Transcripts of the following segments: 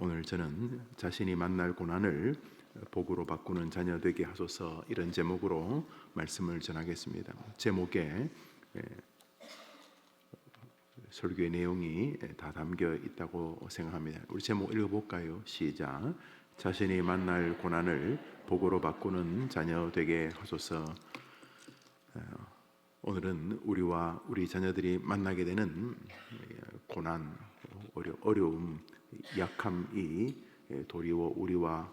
오늘 저는 자신이 만날 고난을 복으로 바꾸는 자녀 되게 하소서, 이런 제목으로 말씀을 전하겠습니다. 제목에 설교의 내용이 다 담겨 있다고 생각합니다. 우리 제목 읽어볼까요? 시작. 자신이 만날 고난을 복으로 바꾸는 자녀 되게 하소서. 오늘은 우리와 우리 자녀들이 만나게 되는 고난, 어려움, 약함이 도리어 우리와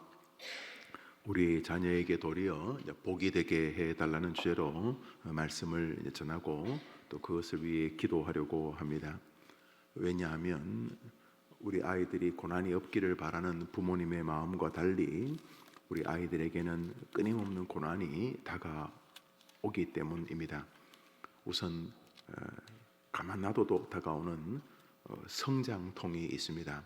우리 자녀에게 도리어 복이 되게 해달라는 주제로 말씀을 전하고 또 그것을 위해 기도하려고 합니다. 왜냐하면 우리 아이들이 고난이 없기를 바라는 부모님의 마음과 달리 우리 아이들에게는 끊임없는 고난이 다가오기 때문입니다. 우선 가만 놔둬도 다가오는 성장통이 있습니다.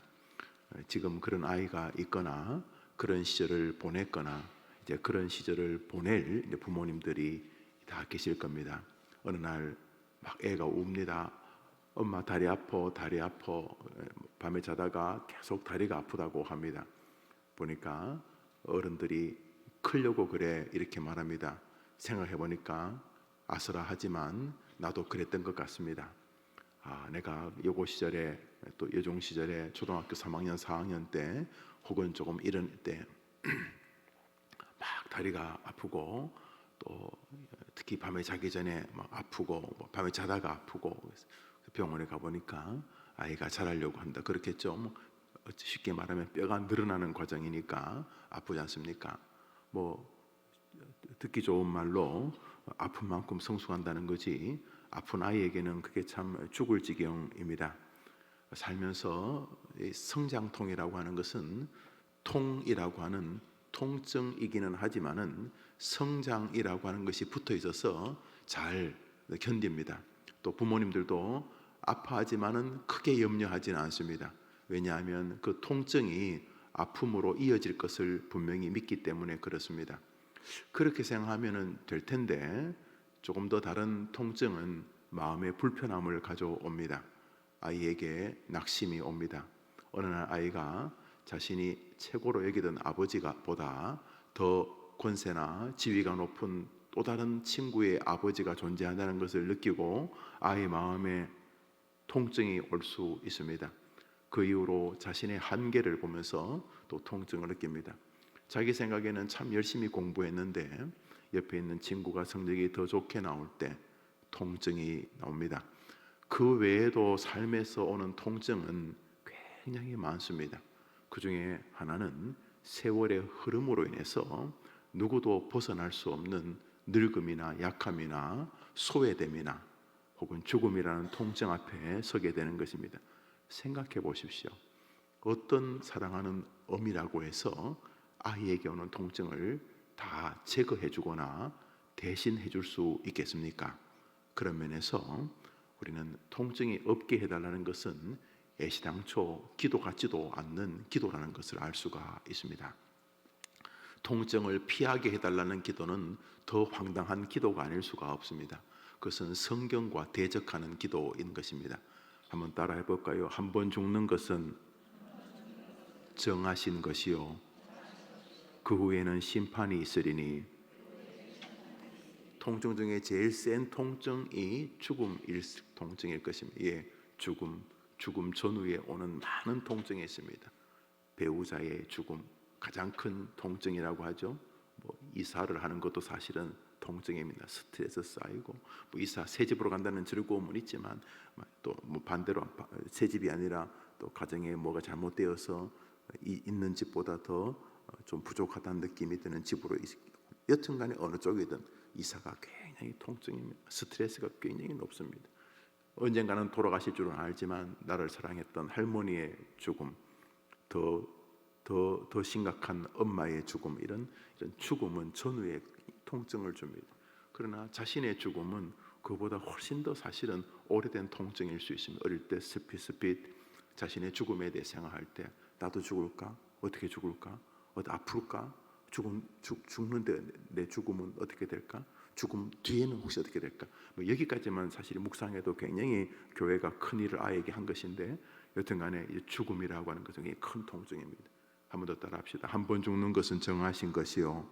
지금 그런 아이가 있거나 그런 시절을 보냈거나 이제 그런 시절을 보낼 부모님들이 다 계실 겁니다. 어느 날 막 애가 웁니다. 엄마 다리 아파, 다리 아파. 밤에 자다가 계속 다리가 아프다고 합니다. 보니까 어른들이 크려고 그래 이렇게 말합니다. 생각해 보니까 아슬아하지만 나도 그랬던 것 같습니다. 내가 여고 시절에 또 여중 시절에 초등학교 3학년 4학년 때 혹은 조금 이런 때 막 다리가 아프고 또 특히 밤에 자기 전에 막 아프고 밤에 자다가 아프고 병원에 가보니까 아이가 자라려고 한다 그렇겠죠. 쉽게 말하면 뼈가 늘어나는 과정이니까 아프지 않습니까? 듣기 좋은 말로 아픈 만큼 성숙한다는 거지, 아픈 아이에게는 그게 참 죽을 지경입니다. 살면서 성장통이라고 하는 것은 통이라고 하는 통증이기는 하지만은 성장이라고 하는 것이 붙어 있어서 잘 견딥니다. 또 부모님들도 아파하지만은 크게 염려하지는 않습니다. 왜냐하면 그 통증이 아픔으로 이어질 것을 분명히 믿기 때문에 그렇습니다. 그렇게 생각하면 될 텐데 조금 더 다른 통증은 마음의 불편함을 가져옵니다. 아이에게 낙심이 옵니다. 어느 날 아이가 자신이 최고로 여기던 아버지가 보다 더 권세나 지위가 높은 또 다른 친구의 아버지가 존재한다는 것을 느끼고 아이 마음에 통증이 올 수 있습니다. 그 이후로 자신의 한계를 보면서 또 통증을 느낍니다. 자기 생각에는 참 열심히 공부했는데 옆에 있는 친구가 성적이 더 좋게 나올 때 통증이 나옵니다. 그 외에도 삶에서 오는 통증은 굉장히 많습니다. 그 중에 하나는 세월의 흐름으로 인해서 누구도 벗어날 수 없는 늙음이나 약함이나 소외됨이나 혹은 죽음이라는 통증 앞에 서게 되는 것입니다. 생각해 보십시오. 어떤 사랑하는 어미라고 해서 아이에게 오는 통증을 다 제거해 주거나 대신해 줄 수 있겠습니까? 그런 면에서 우리는 통증이 없게 해달라는 것은 애시당초 기도 같지도 않는 기도라는 것을 알 수가 있습니다. 통증을 피하게 해달라는 기도는 더 황당한 기도가 아닐 수가 없습니다. 그것은 성경과 대적하는 기도인 것입니다. 한번 따라 해볼까요? 한 번 죽는 것은 정하신 것이요 그 후에는 심판이 있으리니. 통증 중에 제일 센 통증이 통증일 것입니다. 죽음 전후에 오는 많은 통증이 있습니다. 배우자의 죽음 가장 큰 통증이라고 하죠. 이사를 하는 것도 사실은 통증입니다. 스트레스 쌓이고 이사 새 집으로 간다는 즐거움은 있지만 또 반대로 새 집이 아니라 또 가정에 뭐가 잘못되어서 있는 집보다 더 좀 부족하다는 느낌이 드는 집으로, 여튼간에 어느 쪽이든 이사가 굉장히 통증입니다. 스트레스가 굉장히 높습니다. 언젠가는 돌아가실 줄은 알지만 나를 사랑했던 할머니의 죽음, 더 심각한 엄마의 죽음, 이런 죽음은 전후에 통증을 줍니다. 그러나 자신의 죽음은 그보다 훨씬 더 사실은 오래된 통증일 수 있습니다. 어릴 때 스핏 자신의 죽음에 대해 생각할 때 나도 죽을까? 어떻게 죽을까? 아플까? 죽는데 내 죽음은 어떻게 될까? 죽음 뒤에는 혹시 어떻게 될까? 여기까지만 사실 묵상해도 굉장히 교회가 큰 일을 아이에게 한 것인데 여튼간에 죽음이라고 하는 것은 큰 통증입니다. 한 번 더 따라합시다. 한 번 죽는 것은 정하신 것이요.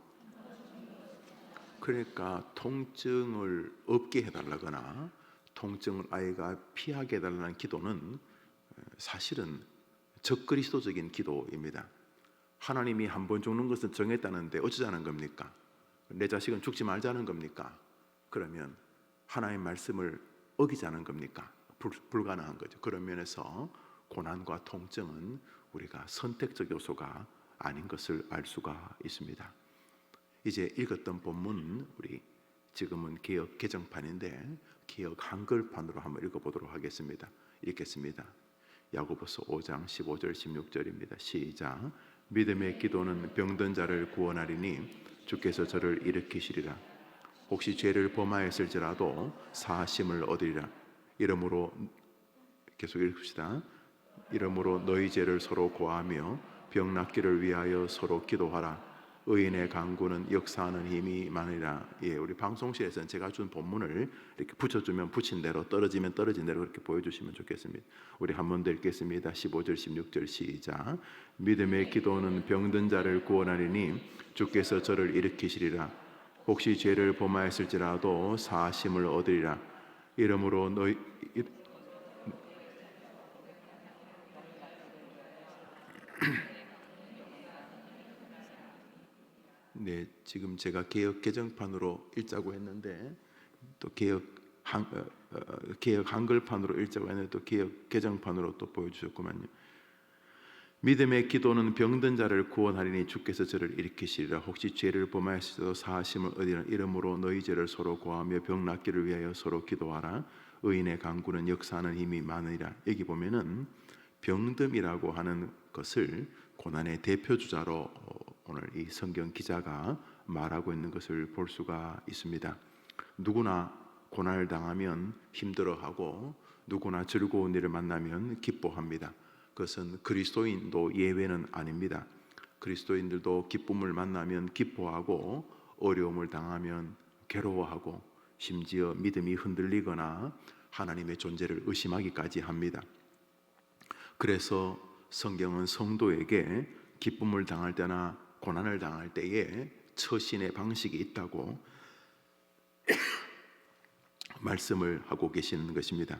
그러니까 통증을 없게 해달라거나 통증을 아이가 피하게 해달라는 기도는 사실은 적그리스도적인 기도입니다. 하나님이 한 번 죽는 것은 정했다는데 어쩌자는 겁니까? 내 자식은 죽지 말자는 겁니까? 그러면 하나님의 말씀을 어기자는 겁니까? 불가능한 거죠. 그런 면에서 고난과 통증은 우리가 선택적 요소가 아닌 것을 알 수가 있습니다. 이제 읽었던 본문, 우리 지금은 개역 개정판인데 개역 한글판으로 한번 읽어보도록 하겠습니다. 읽겠습니다. 야고보서 5장 15절 16절입니다. 시작. 믿음의 기도는 병든 자를 구원하리니 주께서 저를 일으키시리라. 혹시 죄를 범하였을지라도 사하심을 얻으리라. 이러므로 계속 읽읍시다. 이러므로 너희 죄를 서로 고하며 병 낫기를 위하여 서로 기도하라. 의인의 간구는 역사하는 힘이 많으리라. 예, 우리 방송실에서는 제가 준 본문을 이렇게 붙여주면 붙인 대로, 떨어지면 떨어진 대로 그렇게 보여주시면 좋겠습니다. 우리 한 번 더 읽겠습니다. 15절 16절 시작. 믿음의 기도는 병든 자를 구원하리니 주께서 저를 일으키시리라. 혹시 죄를 범하였을지라도 사하심을 얻으리라. 이러므로 너희 네, 지금 제가 개역 개정판으로 읽자고 했는데 또 개역 한글판으로 읽자고 했는데 또 개역 개정판으로 또 보여주셨구만요. 믿음의 기도는 병든 자를 구원하리니 주께서 저를 일으키시리라. 혹시 죄를 범하였어도 사하심을 얻으리라. 이러므로 너희 죄를 서로 고하며 병 낫기를 위하여 서로 기도하라. 의인의 간구는 역사하는 힘이 많으리라. 여기 보면은 병듦이라고 하는 것을 고난의 대표 주자로 오늘 이 성경 기자가 말하고 있는 것을 볼 수가 있습니다. 누구나 고난을 당하면 힘들어하고 누구나 즐거운 일을 만나면 기뻐합니다. 그것은 그리스도인도 예외는 아닙니다. 그리스도인들도 기쁨을 만나면 기뻐하고 어려움을 당하면 괴로워하고 심지어 믿음이 흔들리거나 하나님의 존재를 의심하기까지 합니다. 그래서 성경은 성도에게 기쁨을 당할 때나 고난을 당할 때에 처신의 방식이 있다고 말씀을 하고 계시는 것입니다.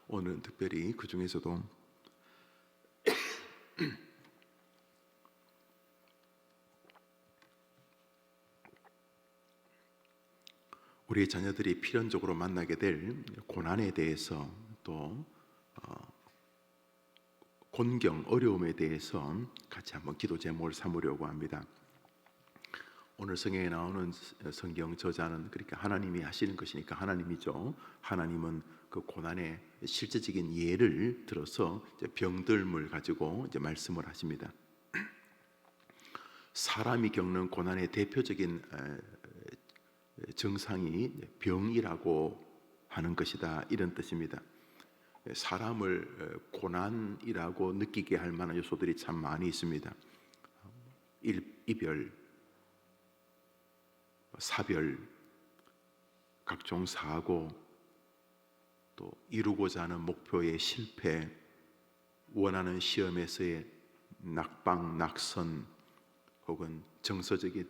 오늘은 특별히 그 중에서도 우리 자녀들이 필연적으로 만나게 될 고난에 대해서 또 곤경, 어려움에 대해서 같이 한번 기도 제목을 삼으려고 합니다. 오늘 성경에 나오는 성경 저자는 그러니까 하나님이 하시는 것이니까 하나님이죠. 하나님은 그 고난의 실제적인 예를 들어서 병들물 가지고 이제 말씀을 하십니다. 사람이 겪는 고난의 대표적인 증상이 병이라고 하는 것이다, 이런 뜻입니다. 사람을 고난이라고 느끼게 할 만한 요소들이 참 많이 있습니다. 이별, 사별, 각종 사고, 또 이루고자 하는 목표의 실패, 원하는 시험에서의 낙방, 낙선, 혹은 정서적인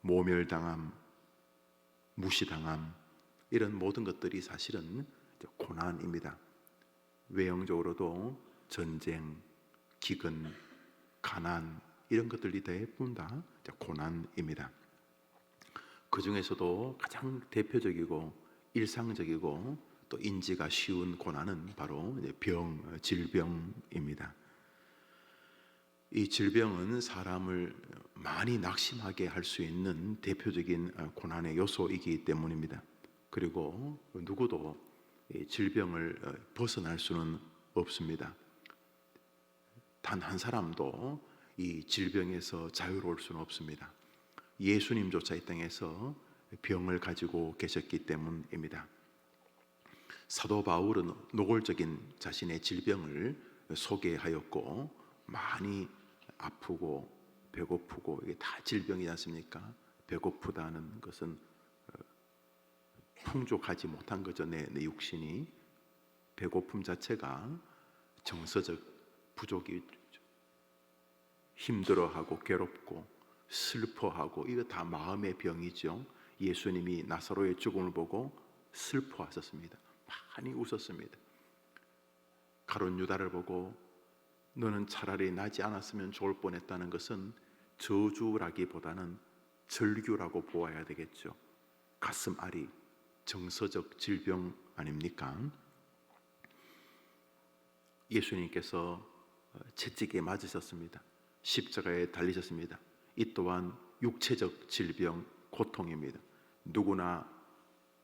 모멸당함, 무시당함, 이런 모든 것들이 사실은 고난입니다. 외형적으로도 전쟁, 기근, 가난, 이런 것들이 대부분 다 고난입니다. 그 중에서도 가장 대표적이고 일상적이고 또 인지가 쉬운 고난은 바로 병, 질병입니다. 이 질병은 사람을 많이 낙심하게 할 수 있는 대표적인 고난의 요소이기 때문입니다. 그리고 누구도 이 질병을 벗어날 수는 없습니다. 단 한 사람도 이 질병에서 자유로울 수는 없습니다. 예수님조차 이 땅에서 병을 가지고 계셨기 때문입니다. 사도 바울은 노골적인 자신의 질병을 소개하였고, 많이 아프고 배고프고, 이게 다 질병이지 않습니까? 배고프다는 것은 풍족하지 못한 거죠. 내 육신이. 배고픔 자체가 정서적 부족이 힘들어하고 괴롭고 슬퍼하고 이거 다 마음의 병이죠. 예수님이 나사로의 죽음을 보고 슬퍼하셨습니다. 많이 웃었습니다. 가룟 유다를 보고 너는 차라리 나지 않았으면 좋을 뻔했다는 것은 저주라기보다는 절규라고 보아야 되겠죠. 가슴 아리, 정서적 질병 아닙니까? 예수님께서 채찍에 맞으셨습니다. 십자가에 달리셨습니다. 이 또한 육체적 질병, 고통입니다. 누구나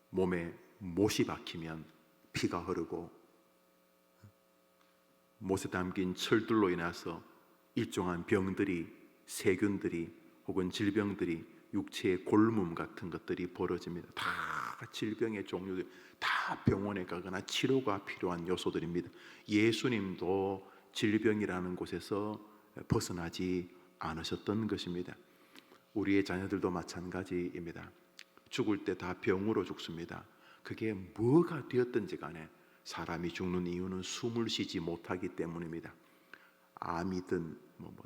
몸에 못이 박히면 피가 흐르고 못에 담긴 철들로 인해서 일종한 병들이, 세균들이 혹은 질병들이, 육체의 골문 같은 것들이 벌어집니다. 다 질병의 종류들, 다 병원에 가거나 치료가 필요한 요소들입니다. 예수님도 질병이라는 곳에서 벗어나지 않으셨던 것입니다. 우리의 자녀들도 마찬가지입니다. 죽을 때 다 병으로 죽습니다. 그게 뭐가 되었든지 간에 사람이 죽는 이유는 숨을 쉬지 못하기 때문입니다. 암이든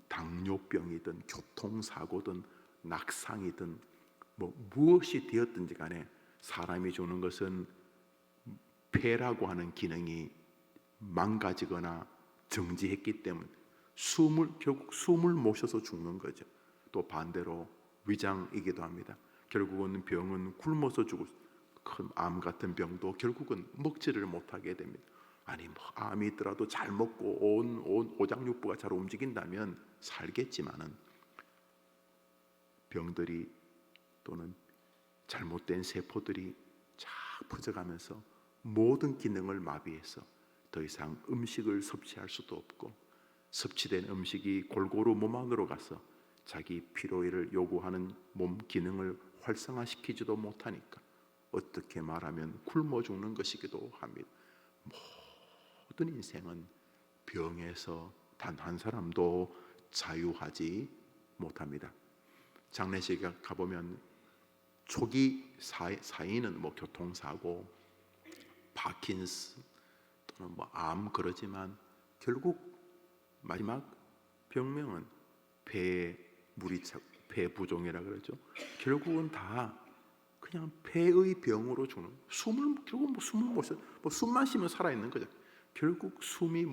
당뇨병이든 교통사고든 낙상이든 무엇이 되었든지 간에 사람이 죽는 것은 폐라고 하는 기능이 망가지거나 정지했기 때문에 결국 숨을 못 쉬어서 죽는 거죠. 또 반대로 위장이기도 합니다. 결국은 병은 굶어서 죽을 큰 암 같은 병도 결국은 먹지를 못하게 됩니다. 아니 암이 있더라도 잘 먹고 온 오장육부가 잘 움직인다면 살겠지만은 병들이 또는 잘못된 세포들이 쫙 퍼져가면서 모든 기능을 마비해서 더 이상 음식을 섭취할 수도 없고 섭취된 음식이 골고루 몸 안으로 가서 자기 피로를 요구하는 몸 기능을 활성화시키지도 못하니까 어떻게 말하면 굶어 죽는 것이기도 합니다. 모든 인생은 병에서 단 한 사람도 자유하지 못합니다. 장례식에 가보면 초기 사인은 교통사고, 파킨슨 또는 암 그러지만 결국 마지막 병명은 폐에 물이 차고 폐부종이라 그러죠. 결국은 다 그냥 폐의 병으로 죽는, 결국 숨을 못 쉬어, 숨만 쉬면 살아 있는 거죠. 결국 숨이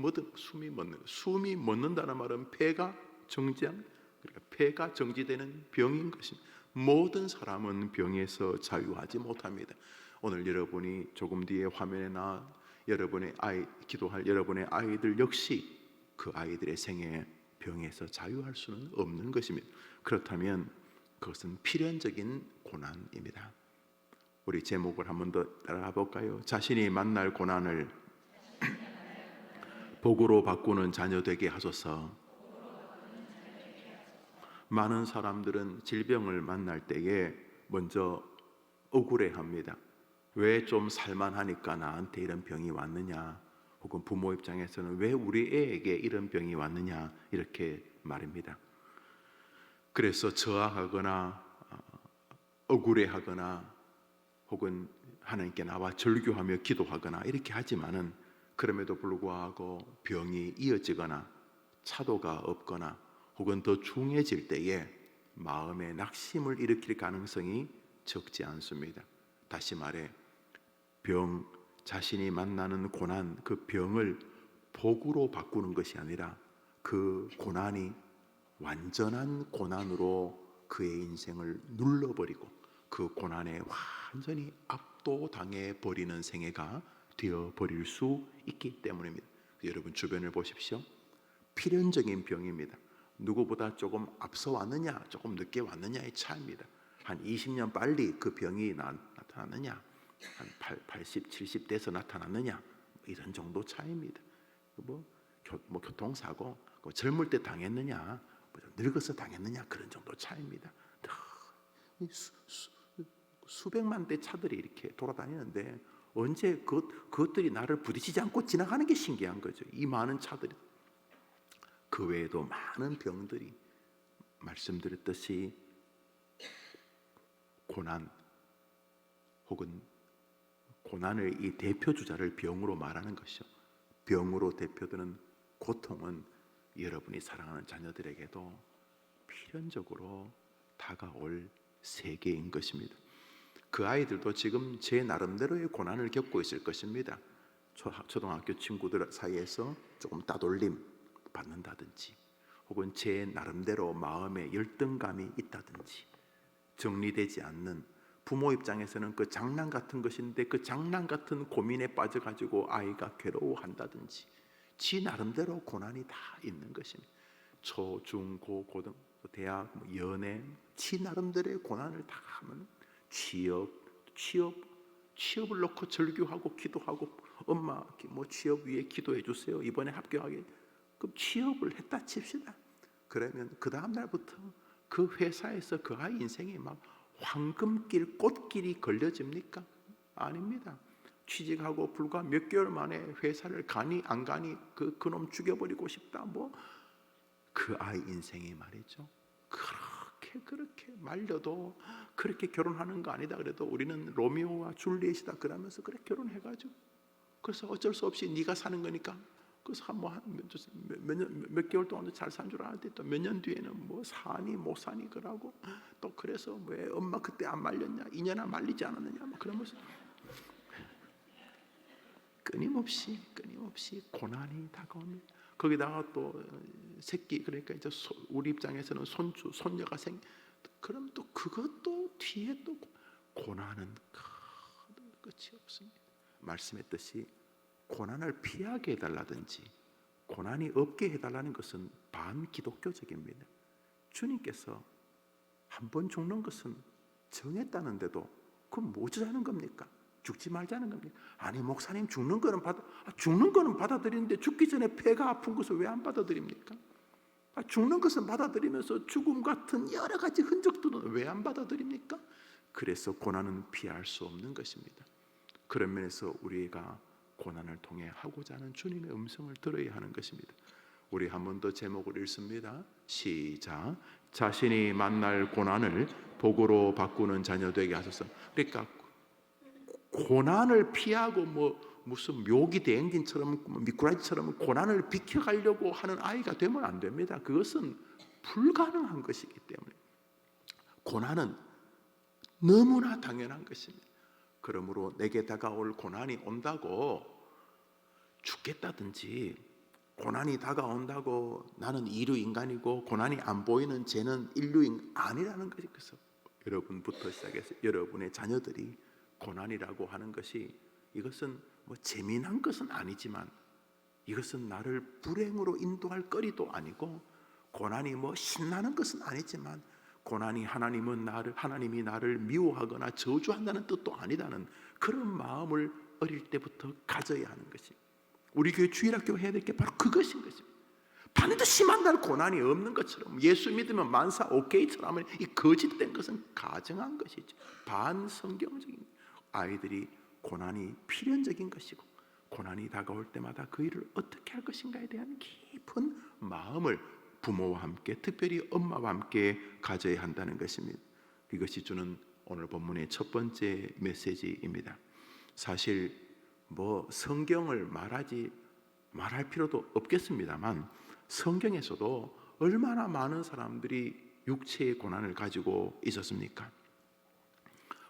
멎는다는 말은 폐가 정지한, 그러니까 폐가 정지되는 병인 것입니다. 모든 사람은 병에서 자유하지 못합니다. 오늘 여러분이 조금 뒤에 화면에 나 여러분의 기도할 여러분의 아이들 역시 그 아이들의 생애 병에서 자유할 수는 없는 것입니다. 그렇다면 그것은 필연적인 고난입니다. 우리 제목을 한 번 더 따라가 볼까요? 자신이 만날 고난을 복으로 바꾸는 자녀 되게 하소서. 많은 사람들은 질병을 만날 때에 먼저 억울해합니다. 왜 좀 살만하니까 나한테 이런 병이 왔느냐, 혹은 부모 입장에서는 왜 우리 애에게 이런 병이 왔느냐 이렇게 말입니다. 그래서 저항하거나 억울해하거나 혹은 하나님께 나와 절규하며 기도하거나 이렇게 하지만은 그럼에도 불구하고 병이 이어지거나 차도가 없거나 혹은 더 중해질 때에 마음에 낙심을 일으킬 가능성이 적지 않습니다. 다시 말해 자신이 만나는 고난, 그 병을 복으로 바꾸는 것이 아니라 그 고난이 완전한 고난으로 그의 인생을 눌러버리고 그 고난에 완전히 압도당해 버리는 생애가 되어버릴 수 있기 때문입니다. 여러분 주변을 보십시오. 필연적인 병입니다. 누구보다 조금 앞서 왔느냐 조금 늦게 왔느냐의 차이입니다. 한 20년 빨리 그 병이 나타났느냐, 한 80, 70 돼서 나타났느냐, 이런 정도 차이입니다. 교통사고 젊을 때 당했느냐, 늙어서 당했느냐, 그런 정도 차이입니다. 수백만 대 차들이 이렇게 돌아다니는데 언제 그것들이 나를 부딪히지 않고 지나가는 게 신기한 거죠. 이 많은 차들이. 그 외에도 많은 병들이 말씀드렸듯이 고난 혹은 고난을 이 대표 주자를 병으로 말하는 것이죠. 병으로 대표되는 고통은 여러분이 사랑하는 자녀들에게도 필연적으로 다가올 세계인 것입니다. 그 아이들도 지금 제 나름대로의 고난을 겪고 있을 것입니다. 초등학교 친구들 사이에서 조금 따돌림 받는다든지, 혹은 제 나름대로 마음에 열등감이 있다든지, 정리되지 않는, 부모 입장에서는 그 장난 같은 것인데 그 장난 같은 고민에 빠져가지고 아이가 괴로워한다든지, 지 나름대로 고난이 다 있는 것입니다. 초, 중, 고, 고등, 대학, 연애, 지 나름대로의 고난을 다 하면 취업을 놓고 절규하고 기도하고, 엄마 뭐 취업 위해 기도해 주세요, 이번에 합격하게. 그럼 취업을 했다 칩시다. 그러면 그 다음 날부터 그 회사에서 그 아이 인생이 막 황금길, 꽃길이 걸려집니까? 아닙니다. 취직하고 불과 몇 개월 만에 회사를 가니 안 가니 그놈 죽여버리고 싶다, 뭐 그 아이 인생이 말이죠, 그렇게 말려도 그렇게 결혼하는 거 아니다 그래도 우리는 로미오와 줄리엣이다 그러면서 그렇게 결혼해가지고, 그래서 어쩔 수 없이 네가 사는 거니까, 그래서 몇 개월 동안 잘 산 줄 알았는데 또 몇 년 뒤에는 뭐 사니 못 사니 그러고, 또 그래서 왜 엄마 그때 안 말렸냐, 2년이나 말리지 않았느냐, 막 그러면서 끊임없이 고난이 다가옵니다. 거기다가 또 새끼, 그러니까 이제 우리 입장에서는 손주, 손녀가 그럼 또 그것도 뒤에 또 고난은 끝이 없습니다. 말씀했듯이 고난을 피하게 해달라든지 고난이 없게 해달라는 것은 반기독교적입니다. 주님께서 한 번 죽는 것은 정했다는데도 그럼 뭐 어쩌자는 겁니까? 죽지 말자는 겁니까? 아니 목사님, 죽는 거는 받아들이는데 죽기 전에 배가 아픈 것을 왜 안 받아들입니까? 죽는 것은 받아들이면서 죽음 같은 여러 가지 흔적들은 왜 안 받아들입니까? 그래서 고난은 피할 수 없는 것입니다. 그런 면에서 우리가 고난을 통해 하고자 하는 주님의 음성을 들어야 하는 것입니다. 우리 한 번 더 제목을 읽습니다. 시작. 자신이 만날 고난을 복으로 바꾸는 자녀 되게 하소서. 그러니까 고난을 피하고 무슨 묘기 대행진처럼 미꾸라지처럼 고난을 비켜가려고 하는 아이가 되면 안 됩니다. 그것은 불가능한 것이기 때문에 고난은 너무나 당연한 것입니다. 그러므로 내게 다가올 고난이 온다고 죽겠다든지, 고난이 다가온다고 나는 이류 인간이고 고난이 안 보이는 쟤는 인류인 아니라는 것이, 그래서 여러분부터 시작해서 여러분의 자녀들이 고난이라고 하는 것이, 이것은 뭐 재미난 것은 아니지만 이것은 나를 불행으로 인도할 거리도 아니고, 고난이 뭐 신나는 것은 아니지만 고난이 하나님이 나를 미워하거나 저주한다는 뜻도 아니다는 그런 마음을 어릴 때부터 가져야 하는 것이, 우리 교회 주일학교 해야 될 게 바로 그것인 것입니다. 반드시 만날 고난이 없는 것처럼, 예수 믿으면 만사 오케이처럼 하면 이 거짓된 것은 가정한 것이죠. 반성경적인, 아이들이 고난이 필연적인 것이고 고난이 다가올 때마다 그 일을 어떻게 할 것인가에 대한 깊은 마음을 부모와 함께, 특별히 엄마와 함께 가져야 한다는 것입니다. 이것이 주는 오늘 본문의 첫 번째 메시지입니다. 사실 뭐 성경을 말할 필요도 없겠습니다만, 성경에서도 얼마나 많은 사람들이 육체의 고난을 가지고 있었습니까?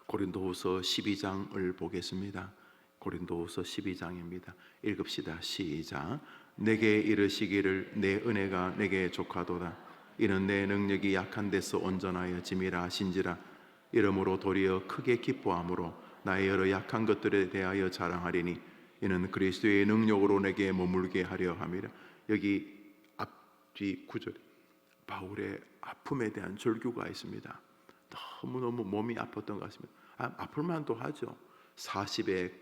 고린도후서 12장을 보겠습니다. 고린도후서 12장입니다. 읽읍시다. 시작. 내게 이르시기를 내 은혜가 내게 족하도다. 이는 내 능력이 약한 데서 온전하여 짐이라 하신지라. 이러므로 도리어 크게 기뻐함으로 나의 여러 약한 것들에 대하여 자랑하리니 이는 그리스도의 능력으로 내게 머물게 하려 함이라. 여기 앞뒤 구절에 바울의 아픔에 대한 절규가 있습니다. 너무너무 몸이 아팠던 것 같습니다. 아플 만도 하죠. 40에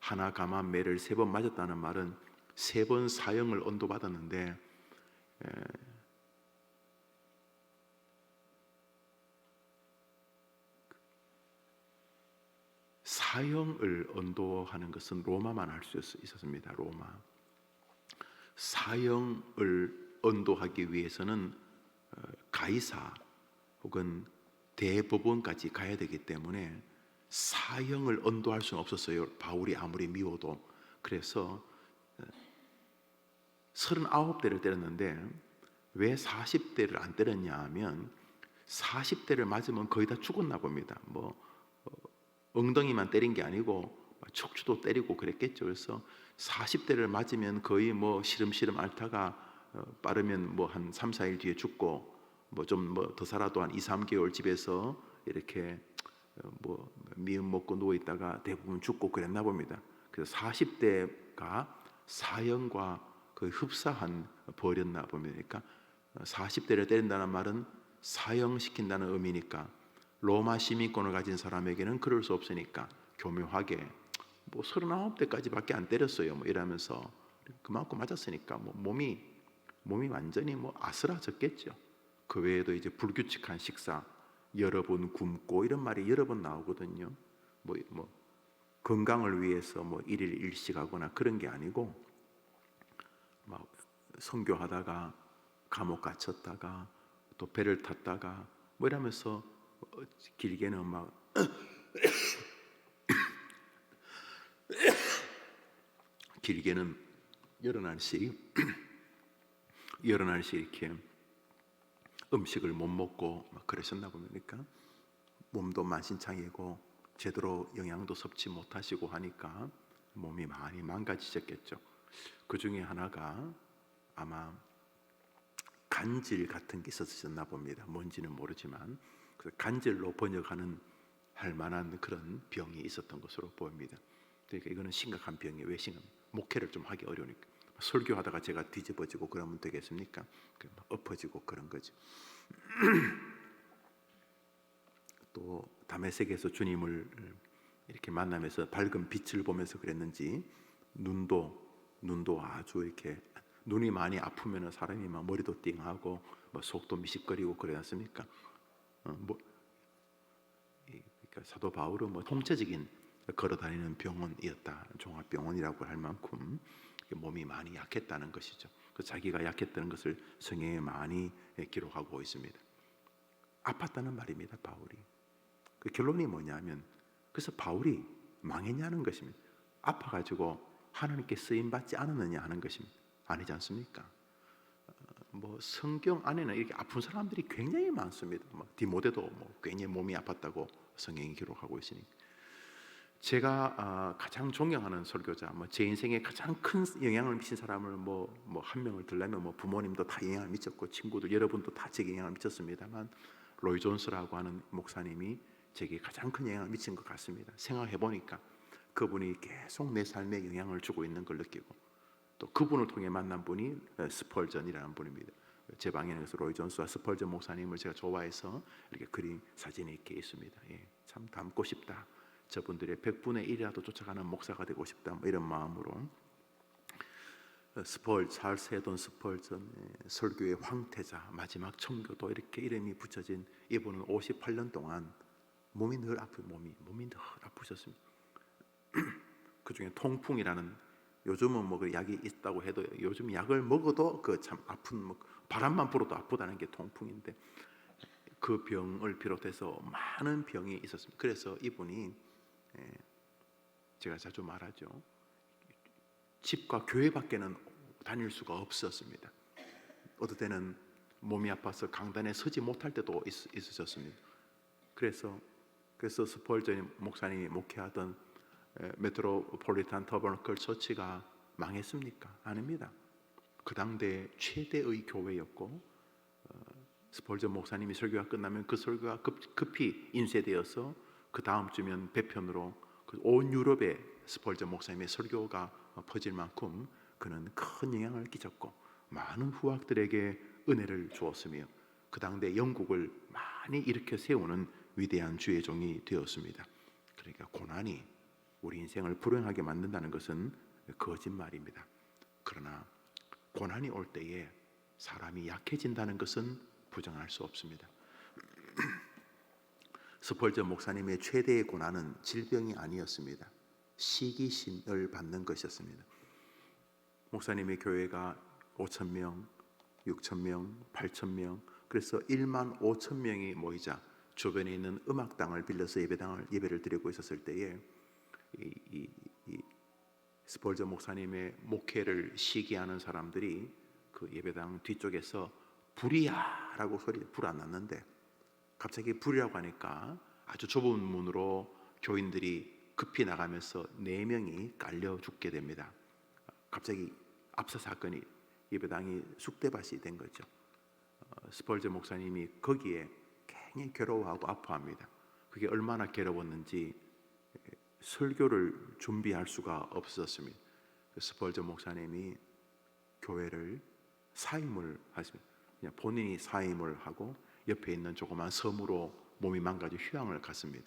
하나 감한 매를 3번 맞았다는 말은 3번 사형을 언도받았는데, 사형을 언도하는 것은 로마만 할 수 있었습니다. 로마. 사형을 언도하기 위해서는 가이사 혹은 대법원까지 가야 되기 때문에 사형을 언도할 수는 없었어요. 바울이 아무리 미워도. 그래서 39대를 때렸는데 왜 40대를 안 때렸냐 하면 40대를 맞으면 거의 다 죽었나 봅니다. 엉덩이만 때린 게 아니고 척추도 때리고 그랬겠죠. 그래서 40대를 맞으면 거의 시름시름 앓다가 빠르면 한 3, 4일 뒤에 죽고 좀 더 살아도 한 2, 3개월 집에서 이렇게 미음 먹고 누워 있다가 대부분 죽고 그랬나 봅니다. 그래서 40대가 사형과 거의 흡사한 벌이었나 봅니다. 그러니까 40대를 때린다는 말은 사형시킨다는 의미니까 로마 시민권을 가진 사람에게는 그럴 수 없으니까 교묘하게 39대까지밖에 안 때렸어요. 이러면서 그만큼 맞았으니까 몸이 완전히 아스라졌겠죠. 그 외에도 이제 불규칙한 식사, 여러 번 굶고 이런 말이 여러 번 나오거든요. 건강을 위해서 일일 일식하거나 그런 게 아니고 막 선교하다가 감옥 갇혔다가 또 배를 탔다가 이러면서 길게는 길게는 여러 날씩 이렇게 음식을 못 먹고 그러셨나 보니까 몸도 만신창이고 제대로 영양도 섭취 못하시고 하니까 몸이 많이 망가지셨겠죠. 그 중에 하나가 아마 간질 같은 게 있었나 봅니다. 뭔지는 모르지만 그래서 간질로 번역하는 할 만한 그런 병이 있었던 것으로 보입니다. 그러니까 이거는 심각한 병이 왜 목회를 좀 하기 어려우니까 설교하다가 제가 뒤집어지고 그러면 되겠습니까? 엎어지고 그런 거죠. 또 다메섹에서 주님을 이렇게 만나면서 밝은 빛을 보면서 그랬는지 눈도 아주 이렇게 눈이 많이 아프면 사람이 머리도 띵하고 속도 미식거리고 그러지 않습니까? 그러니까 사도 바울은 통째적인 걸어다니는 병원이었다. 종합병원이라고 할 만큼 몸이 많이 약했다는 것이죠. 그 자기가 약했다는 것을 성경에 많이 기록하고 있습니다. 아팠다는 말입니다. 바울이. 그 결론이 뭐냐면 그래서 바울이 망했냐는 것입니다. 아파가지고 하나님께 쓰임받지 않았느냐 하는 것입니다. 아니지 않습니까? 성경 안에는 이렇게 아픈 사람들이 굉장히 많습니다. 디모데도 괜히 몸이 아팠다고 성경이 기록하고 있으니까. 제가 가장 존경하는 설교자, 제 인생에 가장 큰 영향을 미친 사람을 한 명을 들려면 부모님도 다 영향을 미쳤고 친구들 여러분도 다 제게 영향을 미쳤습니다만 로이 존스라고 하는 목사님이 제게 가장 큰 영향을 미친 것 같습니다. 생각해 보니까 그분이 계속 내 삶에 영향을 주고 있는 걸 느끼고 또 그분을 통해 만난 분이 스펄전이라는 분입니다. 제 방에는 로이 존스와 스펄전 목사님을 제가 좋아해서 이렇게 그린 사진이 이렇게 있습니다. 참 닮고 싶다. 저분들의 100분의 1이라도 쫓아가는 목사가 되고 싶다. 이런 마음으로 찰스 헤돈 스펄전 설교의 황태자 마지막 청교도 이렇게 이름이 붙여진 이분은 58년 동안 몸이 늘 아프셨습니다. 그 중에 통풍이라는 요즘은 그 약이 있다고 해도 요즘 약을 먹어도 그 참 아픈 바람만 불어도 아프다는 게 통풍인데 그 병을 비롯해서 많은 병이 있었습니다. 그래서 이분이 제가 자주 말하죠. 집과 교회밖에는 다닐 수가 없었습니다. 어떨 때는 몸이 아파서 강단에 서지 못할 때도 있으셨습니다. 그래서 스펄전 목사님이 목회하던 메트로폴리탄 터버너클 처치가 망했습니까? 아닙니다. 그 당대 최대의 교회였고 스펄전 목사님이 설교가 끝나면 그 설교가 급히 인쇄되어서 그 다음 주면 배편으로 온 유럽에 스펄전 목사님의 설교가 퍼질 만큼 그는 큰 영향을 끼쳤고 많은 후학들에게 은혜를 주었으며 그 당대 영국을 많이 일으켜 세우는 위대한 주의 종이 되었습니다. 그러니까 고난이 우리 인생을 불행하게 만든다는 것은 거짓말입니다. 그러나 고난이 올 때에 사람이 약해진다는 것은 부정할 수 없습니다. 스펄전 목사님의 최대의 고난은 질병이 아니었습니다. 시기심을 받는 것이었습니다. 목사님의 교회가 5,000명, 6,000명, 8,000명 그래서 1만 5천 명이 모이자 주변에 있는 음악당을 빌려서 예배를 드리고 있었을 때에 이 스펄저 목사님의 목회를 시기하는 사람들이 그 예배당 뒤쪽에서 불이야라고 불 안 났는데 갑자기 불이라고 하니까 아주 좁은 문으로 교인들이 급히 나가면서 4명이 깔려 죽게 됩니다. 갑자기 압사 사건이 예배당이 쑥대밭이 된 거죠. 스펄저 목사님이 거기에 굉장히 괴로워하고 아파합니다. 그게 얼마나 괴로웠는지 설교를 준비할 수가 없었습니다. 스펄저 목사님이 교회를 사임을 하십니다. 그냥 본인이 사임을 하고 옆에 있는 조그만 섬으로 몸이 망가져 휴양을 갔습니다.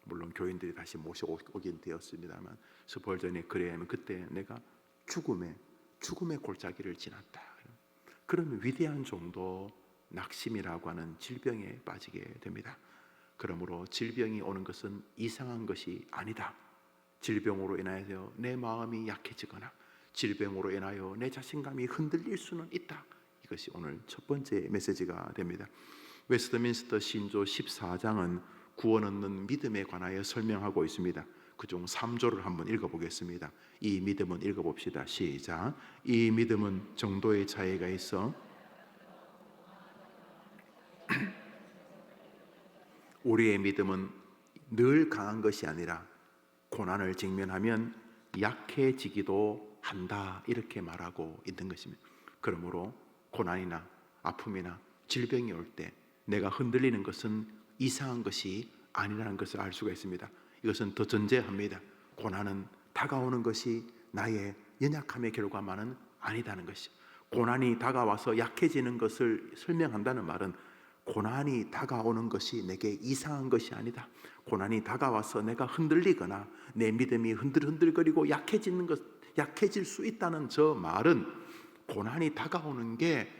물론 교인들이 다시 모셔오긴 되었습니다만 스펄전이 그래야면 그때 내가 죽음의 골짜기를 지났다. 그런 위대한 정도 낙심이라고 하는 질병에 빠지게 됩니다. 그러므로 질병이 오는 것은 이상한 것이 아니다. 질병으로 인하여 내 마음이 약해지거나 질병으로 인하여 내 자신감이 흔들릴 수는 있다. 이것이 오늘 첫 번째 메시지가 됩니다. 웨스트민스터 신조 14장은 구원 얻는 믿음에 관하여 설명하고 있습니다. 그중 3조를 한번 읽어보겠습니다. 이 믿음은 읽어봅시다. 시작. 이 믿음은 정도의 차이가 있어 우리의 믿음은 늘 강한 것이 아니라 고난을 직면하면 약해지기도 한다. 이렇게 말하고 있는 것입니다. 그러므로 고난이나 아픔이나 질병이 올 때 내가 흔들리는 것은 이상한 것이 아니라는 것을 알 수가 있습니다. 이것은 더 전제합니다. 고난은 다가오는 것이 나의 연약함의 결과만은 아니다는 것이. 고난이 다가와서 약해지는 것을 설명한다는 말은 고난이 다가오는 것이 내게 이상한 것이 아니다. 고난이 다가와서 내가 흔들리거나 내 믿음이 흔들흔들거리고 약해질 수 있다는 저 말은 고난이 다가오는 게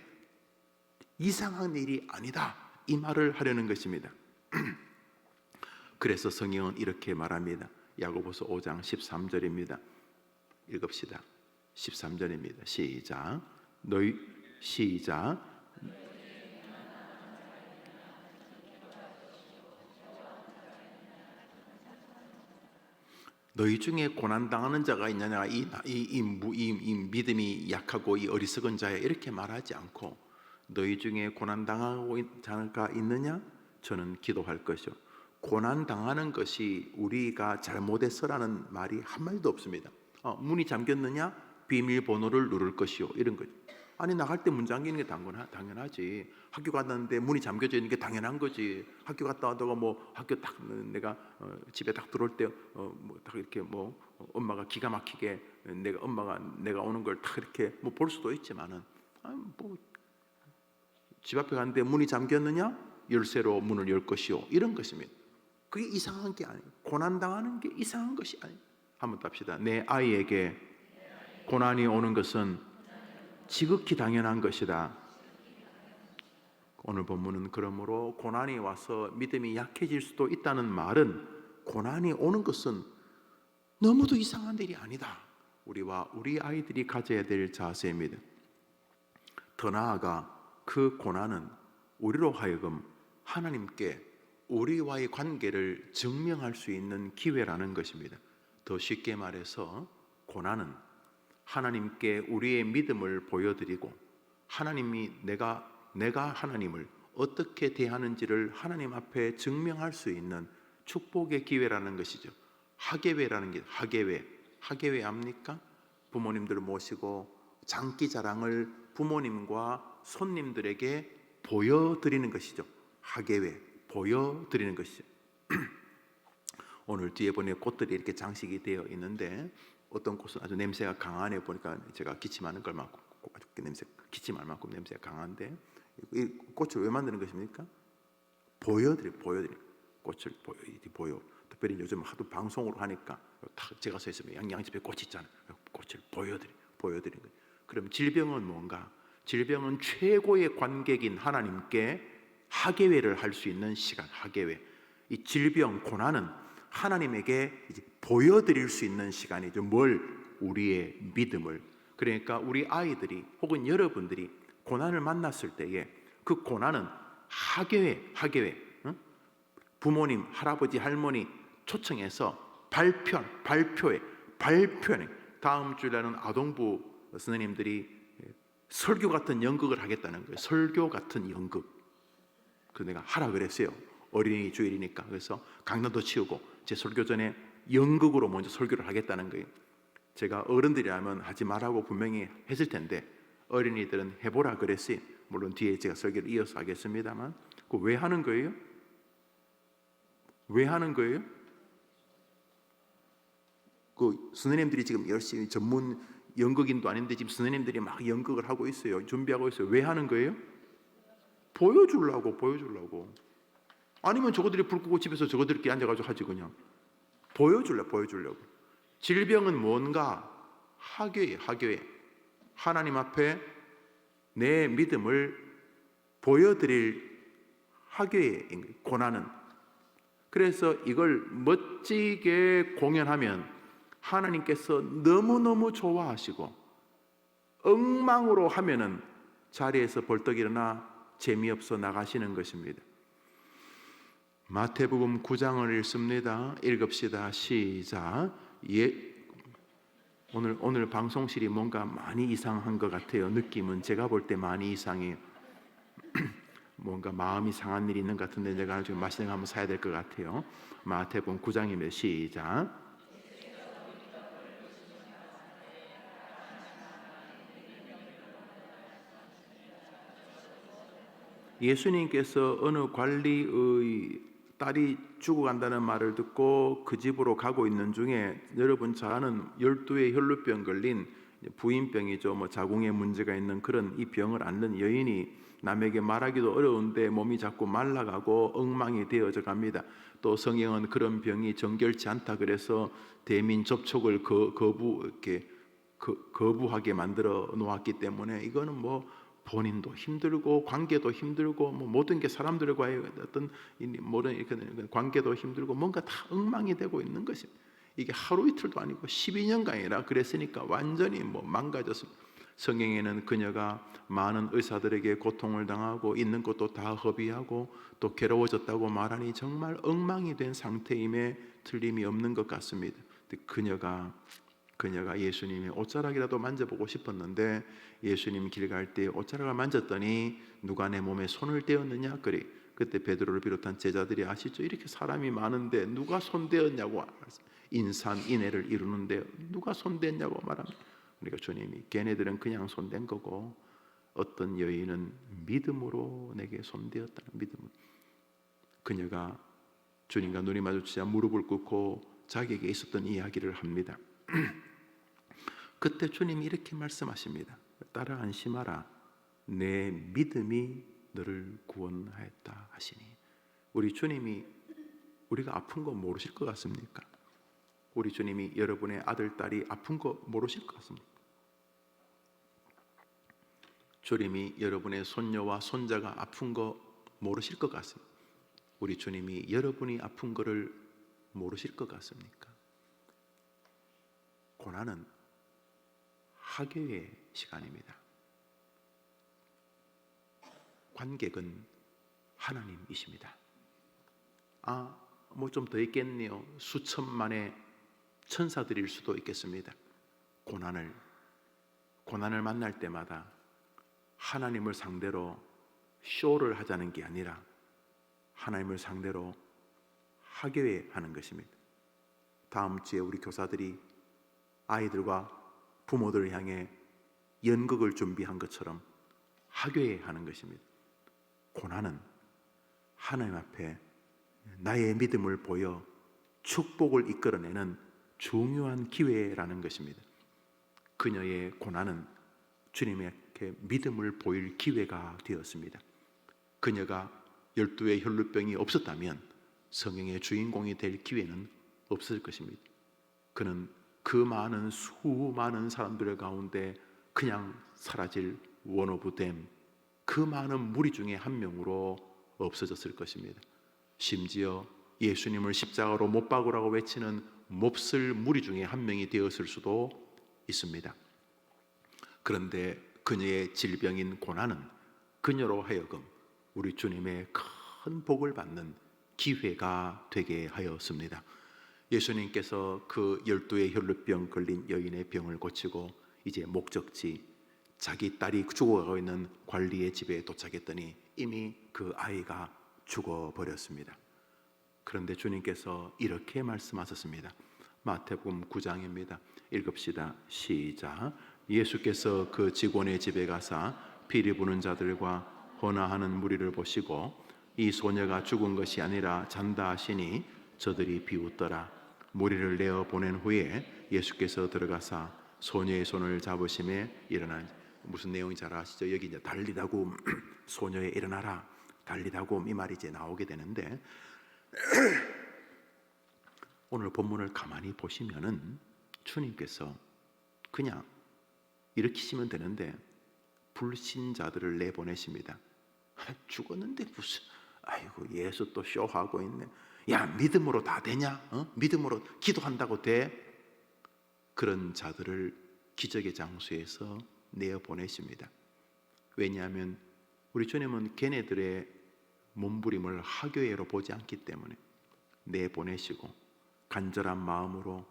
이상한 일이 아니다. 이 말을 하려는 것입니다. 그래서 성경은 이렇게 말합니다. 야고보서 5장 13절입니다. 읽읍시다. 13절입니다. 시작. 너희 중에 고난당하는 자가 있느냐? 이 믿음이 약하고 이 어리석은 자야. 이렇게 말하지 않고 너희 중에 고난당하고 자가 있느냐? 저는 기도할 것이요. 고난당하는 것이 우리가 잘못해서라는 말이 한 마디도 없습니다. 문이 잠겼느냐? 비밀번호를 누를 것이요. 이런 거죠. 아니 나갈 때 문 잠기는 게 당연하지. 학교 갔는데 문이 잠겨져 있는 게 당연한 거지. 학교 갔다 와다가 학교 딱 내가 집에 딱 들어올 때 딱 이렇게 엄마가 기가 막히게 내가 오는 걸 딱 이렇게 볼 수도 있지만은 집 앞에 갔는데 문이 잠겼느냐? 열쇠로 문을 열 것이요. 이런 것입니다. 그게 이상한 게 아니에요. 고난당하는 게 이상한 것이 아니에요. 한번 답시다. 내 아이에게 고난이 오는 것은 지극히 당연한 것이다. 오늘 본문은 그러므로 고난이 와서 믿음이 약해질 수도 있다는 말은 고난이 오는 것은 너무도 이상한 일이 아니다. 우리와 우리 아이들이 가져야 될 자세입니다. 더 나아가 그 고난은 우리로 하여금 하나님께 우리와의 관계를 증명할 수 있는 기회라는 것입니다. 더 쉽게 말해서 고난은 하나님께 우리의 믿음을 보여드리고 하나님이 내가 하나님을 어떻게 대하는지를 하나님 앞에 증명할 수 있는 축복의 기회라는 것이죠. 하계회라는 게 하계회 압니까? 부모님들을 모시고 장기자랑을 부모님과 손님들에게 보여드리는 것이죠. 하계회, 보여드리는 것이죠. 오늘 뒤에 보니 꽃들이 이렇게 장식이 되어 있는데 어떤 꽃은 아주 냄새가 강하네. 보니까 제가 기침하는 걸 만큼 기침할 만큼 냄새가 강한데 이 꽃을 왜 만드는 것입니까? 보여드려. 꽃을 보여. 특별히 요즘 하도 방송으로 하니까 제가 서 있으면 양집에 꽃이 있잖아요. 꽃을 보여드리는 거예요. 그럼 질병은 뭔가? 질병은 최고의 관객인 하나님께 하계회를 할 수 있는 시간. 하계회. 이 질병, 고난은 하나님에게 이제 보여드릴 수 있는 시간이죠. 우리의 믿음을. 그러니까 우리 아이들이 혹은 여러분들이 고난을 만났을 때에 그 고난은 하계회, 부모님, 할아버지, 할머니 초청해서 발표회 다음 주일에는 아동부 선생님들이 설교 같은 연극을 하겠다는 거예요. 설교 같은 연극. 그래서 내가 하라 그랬어요. 어린이 주일이니까. 그래서 강단도 치우고 제 설교 전에 연극으로 먼저 설교를 하겠다는 거예요. 제가 어른들이라면 하지 말라고 분명히 했을 텐데 어린이들은 해보라 그랬어요. 물론 뒤에 제가 설교를 이어서 하겠습니다만. 그거 왜 하는 거예요? 왜 하는 거예요? 그 선생님들이 지금 열심히 전문 연극인도 아닌데 지금 선생님들이 막 연극을 하고 있어요. 준비하고 있어요. 왜 하는 거예요? 보여주려고. 아니면 저거들이 불 끄고 집에서 저거들끼리 앉아가지고 하지 그냥. 보여주려고. 질병은 뭔가? 하교회. 하나님 앞에 내 믿음을 보여드릴 하교회인 거예요. 고난은. 그래서 이걸 멋지게 공연하면 하나님께서 너무너무 좋아하시고 엉망으로 하면은 자리에서 벌떡 일어나 재미없어 나가시는 것입니다. 마태복음 9장을 읽습니다. 읽읍시다. 시작. 오늘 방송실이 뭔가 많이 이상한 것 같아요. 느낌은 제가 볼 때 많이 이상해요. 뭔가 마음이 상한 일이 있는 것 같은데 내가 지금 맛있는 거 한번 사야 될 것 같아요. 마태복음 9장입니다. 시작. 예수님께서 어느 관리의 딸이 죽어간다는 말을 듣고 그 집으로 가고 있는 중에 여러분 잘 아는 12의 혈루병 걸린 부인병이죠. 뭐 자궁에 문제가 있는 그런 이 병을 앓는 여인이 남에게 말하기도 어려운데 몸이 자꾸 말라가고 엉망이 되어져 갑니다. 또 성경은 그런 병이 정결치 않다 그래서 대민 접촉을 거부하게 만들어 놓았기 때문에 이거는 뭐 본인도 힘들고 관계도 힘들고 뭐 모든 게 사람들과의 어떤 모든 관계도 힘들고 뭔가 다 엉망이 되고 있는 것입니다. 이게 하루 이틀도 아니고 12년간이라 그랬으니까 완전히 뭐 망가졌습니다. 성경에는 그녀가 많은 의사들에게 고통을 당하고 있는 것도 다 허비하고 또 괴로워졌다고 말하니 정말 엉망이 된 상태임에 틀림이 없는 것 같습니다. 그녀가 예수님의 옷자락이라도 만져보고 싶었는데 예수님 길 갈 때 옷자락을 만졌더니 누가 내 몸에 손을 떼었느냐 그래. 그때 베드로를 비롯한 제자들이 아시죠? 이렇게 사람이 많은데 누가 손대었냐고 인산인해를 이루는데 누가 손댔냐고 말합니다. 그러니까 주님이 걔네들은 그냥 손댄 거고 어떤 여인은 믿음으로 내게 손대었다는 믿음으로. 그녀가 주님과 눈이 마주치자 무릎을 꿇고 자기에게 있었던 이야기를 합니다. 그때 주님이 이렇게 말씀하십니다. 딸아 안심하라. 내 믿음이 너를 구원하였다 하시니. 우리 주님이 우리가 아픈 거 모르실 것 같습니까? 우리 주님이 여러분의 아들, 딸이 아픈 거 모르실 것 같습니까? 주님이 여러분의 손녀와 손자가 아픈 거 모르실 것 같습니까? 우리 주님이 여러분이 아픈 거를 모르실 것 같습니까? 고난은 하교의 시간입니다. 관객은 하나님이십니다. 뭐 좀 더 있겠네요. 수천만의 천사들일 수도 있겠습니다. 고난을 만날 때마다 하나님을 상대로 쇼를 하자는 게 아니라 하나님을 상대로 하교회하는 것입니다. 다음 주에 우리 교사들이 아이들과 부모들을 향해 연극을 준비한 것처럼 하교회하는 것입니다. 고난은 하나님 앞에 나의 믿음을 보여 축복을 이끌어내는 중요한 기회라는 것입니다. 그녀의 고난은 주님에게 믿음을 보일 기회가 되었습니다. 그녀가 12의 혈루병이 없었다면 성경의 주인공이 될 기회는 없을 것입니다. 그는 그 많은 수많은 사람들 가운데 그냥 사라질 one of them, 그 많은 무리 중에 한 명으로 없어졌을 것입니다. 심지어 예수님을 십자가로 못 박으라고 외치는 몹쓸 무리 중에 한 명이 되었을 수도 있습니다. 그런데 그녀의 질병인 고난은 그녀로 하여금 우리 주님의 큰 복을 받는 기회가 되게 하였습니다. 예수님께서 그 12의 혈루병 걸린 여인의 병을 고치고 이제 목적지, 자기 딸이 죽어가고 있는 관리의 집에 도착했더니 이미 그 아이가 죽어버렸습니다. 그런데 주님께서 이렇게 말씀하셨습니다. 마태복음 9장입니다. 읽읍시다. 시작. 예수께서 그 직원의 집에 가사 피리 부는 자들과 헌화하는 무리를 보시고 이 소녀가 죽은 것이 아니라 잔다 하시니 저들이 비웃더라. 무리를 내어 보낸 후에 예수께서 들어가사 소녀의 손을 잡으심에 일어난, 무슨 내용인지 잘 아시죠? 여기 이제 달리다고 소녀에 일어나라, 달리다고 이 말이 이제 나오게 되는데, 오늘 본문을 가만히 보시면은 주님께서 그냥 일으키시면 되는데 불신자들을 내보내십니다. 죽었는데 무슨, 아이고 예수 또 쇼하고 있네. 야, 믿음으로 다 되냐? 믿음으로 기도한다고 돼? 그런 자들을 기적의 장소에서 내어보내십니다. 왜냐하면 우리 주님은 걔네들의 몸부림을 하교회로 보지 않기 때문에 내보내시고 간절한 마음으로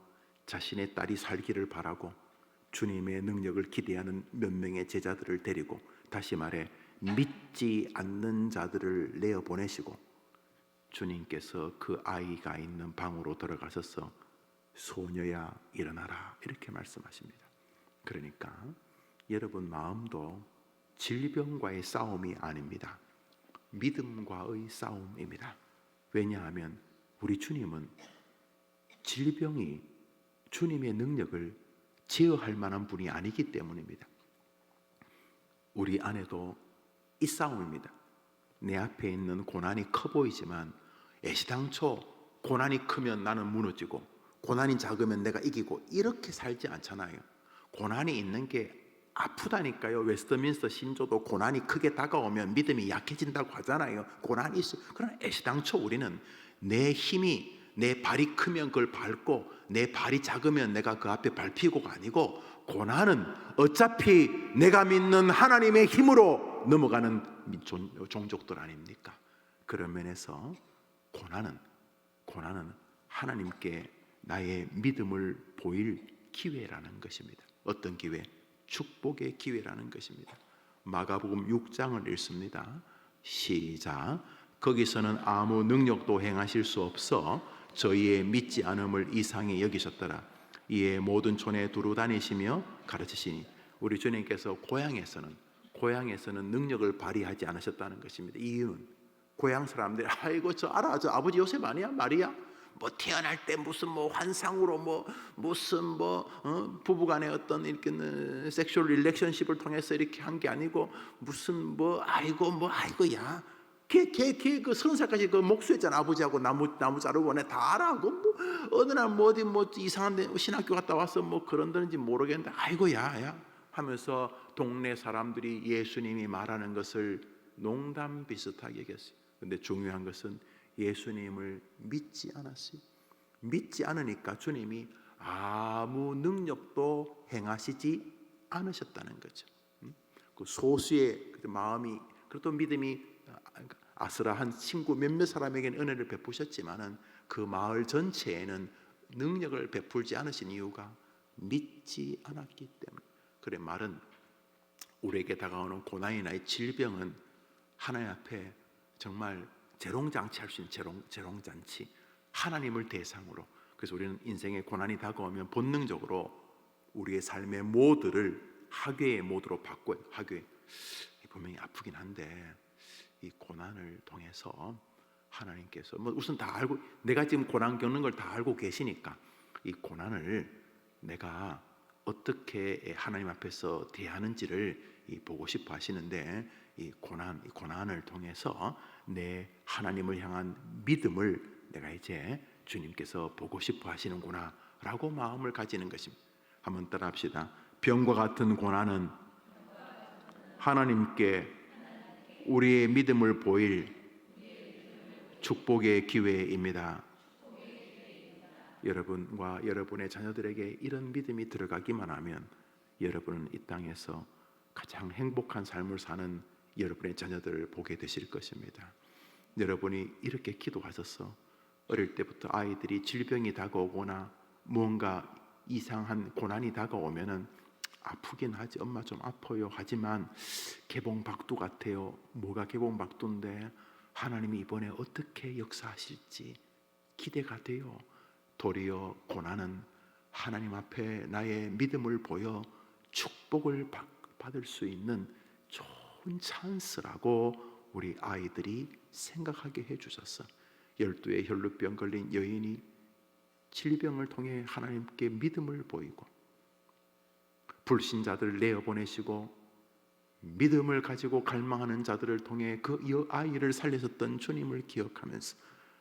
자신의 딸이 살기를 바라고 주님의 능력을 기대하는 몇 명의 제자들을 데리고, 다시 말해 믿지 않는 자들을 내어보내시고 주님께서 그 아이가 있는 방으로 들어가셔서 소녀야 일어나라 이렇게 말씀하십니다. 그러니까 여러분 마음도 질병과의 싸움이 아닙니다. 믿음과의 싸움입니다. 왜냐하면 우리 주님은 질병이 주님의 능력을 제어할 만한 분이 아니기 때문입니다. 우리 안에도 이 싸움입니다. 내 앞에 있는 고난이 커 보이지만 애시당초 고난이 크면 나는 무너지고 고난이 작으면 내가 이기고 이렇게 살지 않잖아요. 고난이 있는 게 아프다니까요. 웨스트민스터 신조도 고난이 크게 다가오면 믿음이 약해진다고 하잖아요. 고난이 있어. 그러나 애시당초 우리는 내 힘이, 내 발이 크면 그걸 밟고 내 발이 작으면 내가 그 앞에 밟히고가 아니고, 고난은 어차피 내가 믿는 하나님의 힘으로 넘어가는 종족들 아닙니까? 그런 면에서 고난은 하나님께 나의 믿음을 보일 기회라는 것입니다. 어떤 기회? 축복의 기회라는 것입니다. 마가복음 6장을 읽습니다. 시작. 거기서는 아무 능력도 행하실 수 없어 저희의 믿지 않음을 이상히 여기셨더라. 이에 모든 촌에 두루 다니시며 가르치시니, 우리 주님께서 고향에서는 능력을 발휘하지 않으셨다는 것입니다. 이유는 고향 사람들이 아이고 저 알아, 저 아버지 요셉 아니야, 마리아? 뭐 태어날 때 무슨 뭐 환상으로 무슨 부부간의 어떤 이렇게 섹슈얼 릴레이션십을 통해서 이렇게 한 게 아니고 무슨 아이고야 걔 그 30살까지 그 목수했잖아. 아버지하고 나무 자르고. 내 다 알아. 어느 날 어디 이상한 데 신학교 갔다 와서 그런다는지 모르겠는데 아이고야 하면서 동네 사람들이 예수님이 말하는 것을 농담 비슷하게 여겼어요. 근데 중요한 것은 예수님을 믿지 않았어요. 믿지 않으니까 주님이 아무 능력도 행하시지 않으셨다는 거죠. 그 소수의 마음이, 그래도 믿음이 아슬아한 친구 몇몇 사람에게는 은혜를 베푸셨지만은 그 마을 전체에는 능력을 베풀지 않으신 이유가 믿지 않았기 때문에. 그래, 말은 우리에게 다가오는 고난이나 질병은 하나님 앞에 정말 재롱잔치 할 수 있는 재롱잔치, 하나님을 대상으로. 그래서 우리는 인생의 고난이 다가오면 본능적으로 우리의 삶의 모드를 하괴의 모드로 바꿔요. 하괴. 분명히 아프긴 한데 이 고난을 통해서 하나님께서 우선 다 알고, 내가 지금 고난 겪는 걸 다 알고 계시니까 이 고난을 내가 어떻게 하나님 앞에서 대하는지를 보고 싶어 하시는데, 이 고난을 통해서 내 하나님을 향한 믿음을 내가 이제 주님께서 보고 싶어 하시는구나 라고 마음을 가지는 것입니다. 한번 따라합시다. 병과 같은 고난은 하나님께 우리의 믿음을 보일 축복의 기회입니다. 여러분과 여러분의 자녀들에게 이런 믿음이 들어가기만 하면 여러분은 이 땅에서 가장 행복한 삶을 사는 여러분의 자녀들을 보게 되실 것입니다. 여러분이 이렇게 기도하셨어? 어릴 때부터 아이들이 질병이 다가오거나 무언가 이상한 고난이 다가오면은 아프긴 하지, 엄마 좀 아파요, 하지만 개봉박두 같아요. 뭐가 개봉박두인데 하나님이 이번에 어떻게 역사하실지 기대가 돼요. 도리어 고난은 하나님 앞에 나의 믿음을 보여 축복을 받을 수 있는 좋은 찬스라고 우리 아이들이 생각하게 해주셨어. 12의 혈루병 걸린 여인이 질병을 통해 하나님께 믿음을 보이고 불신자들을 내어보내시고 믿음을 가지고 갈망하는 자들을 통해 그 아이를 살리셨던 주님을 기억하면서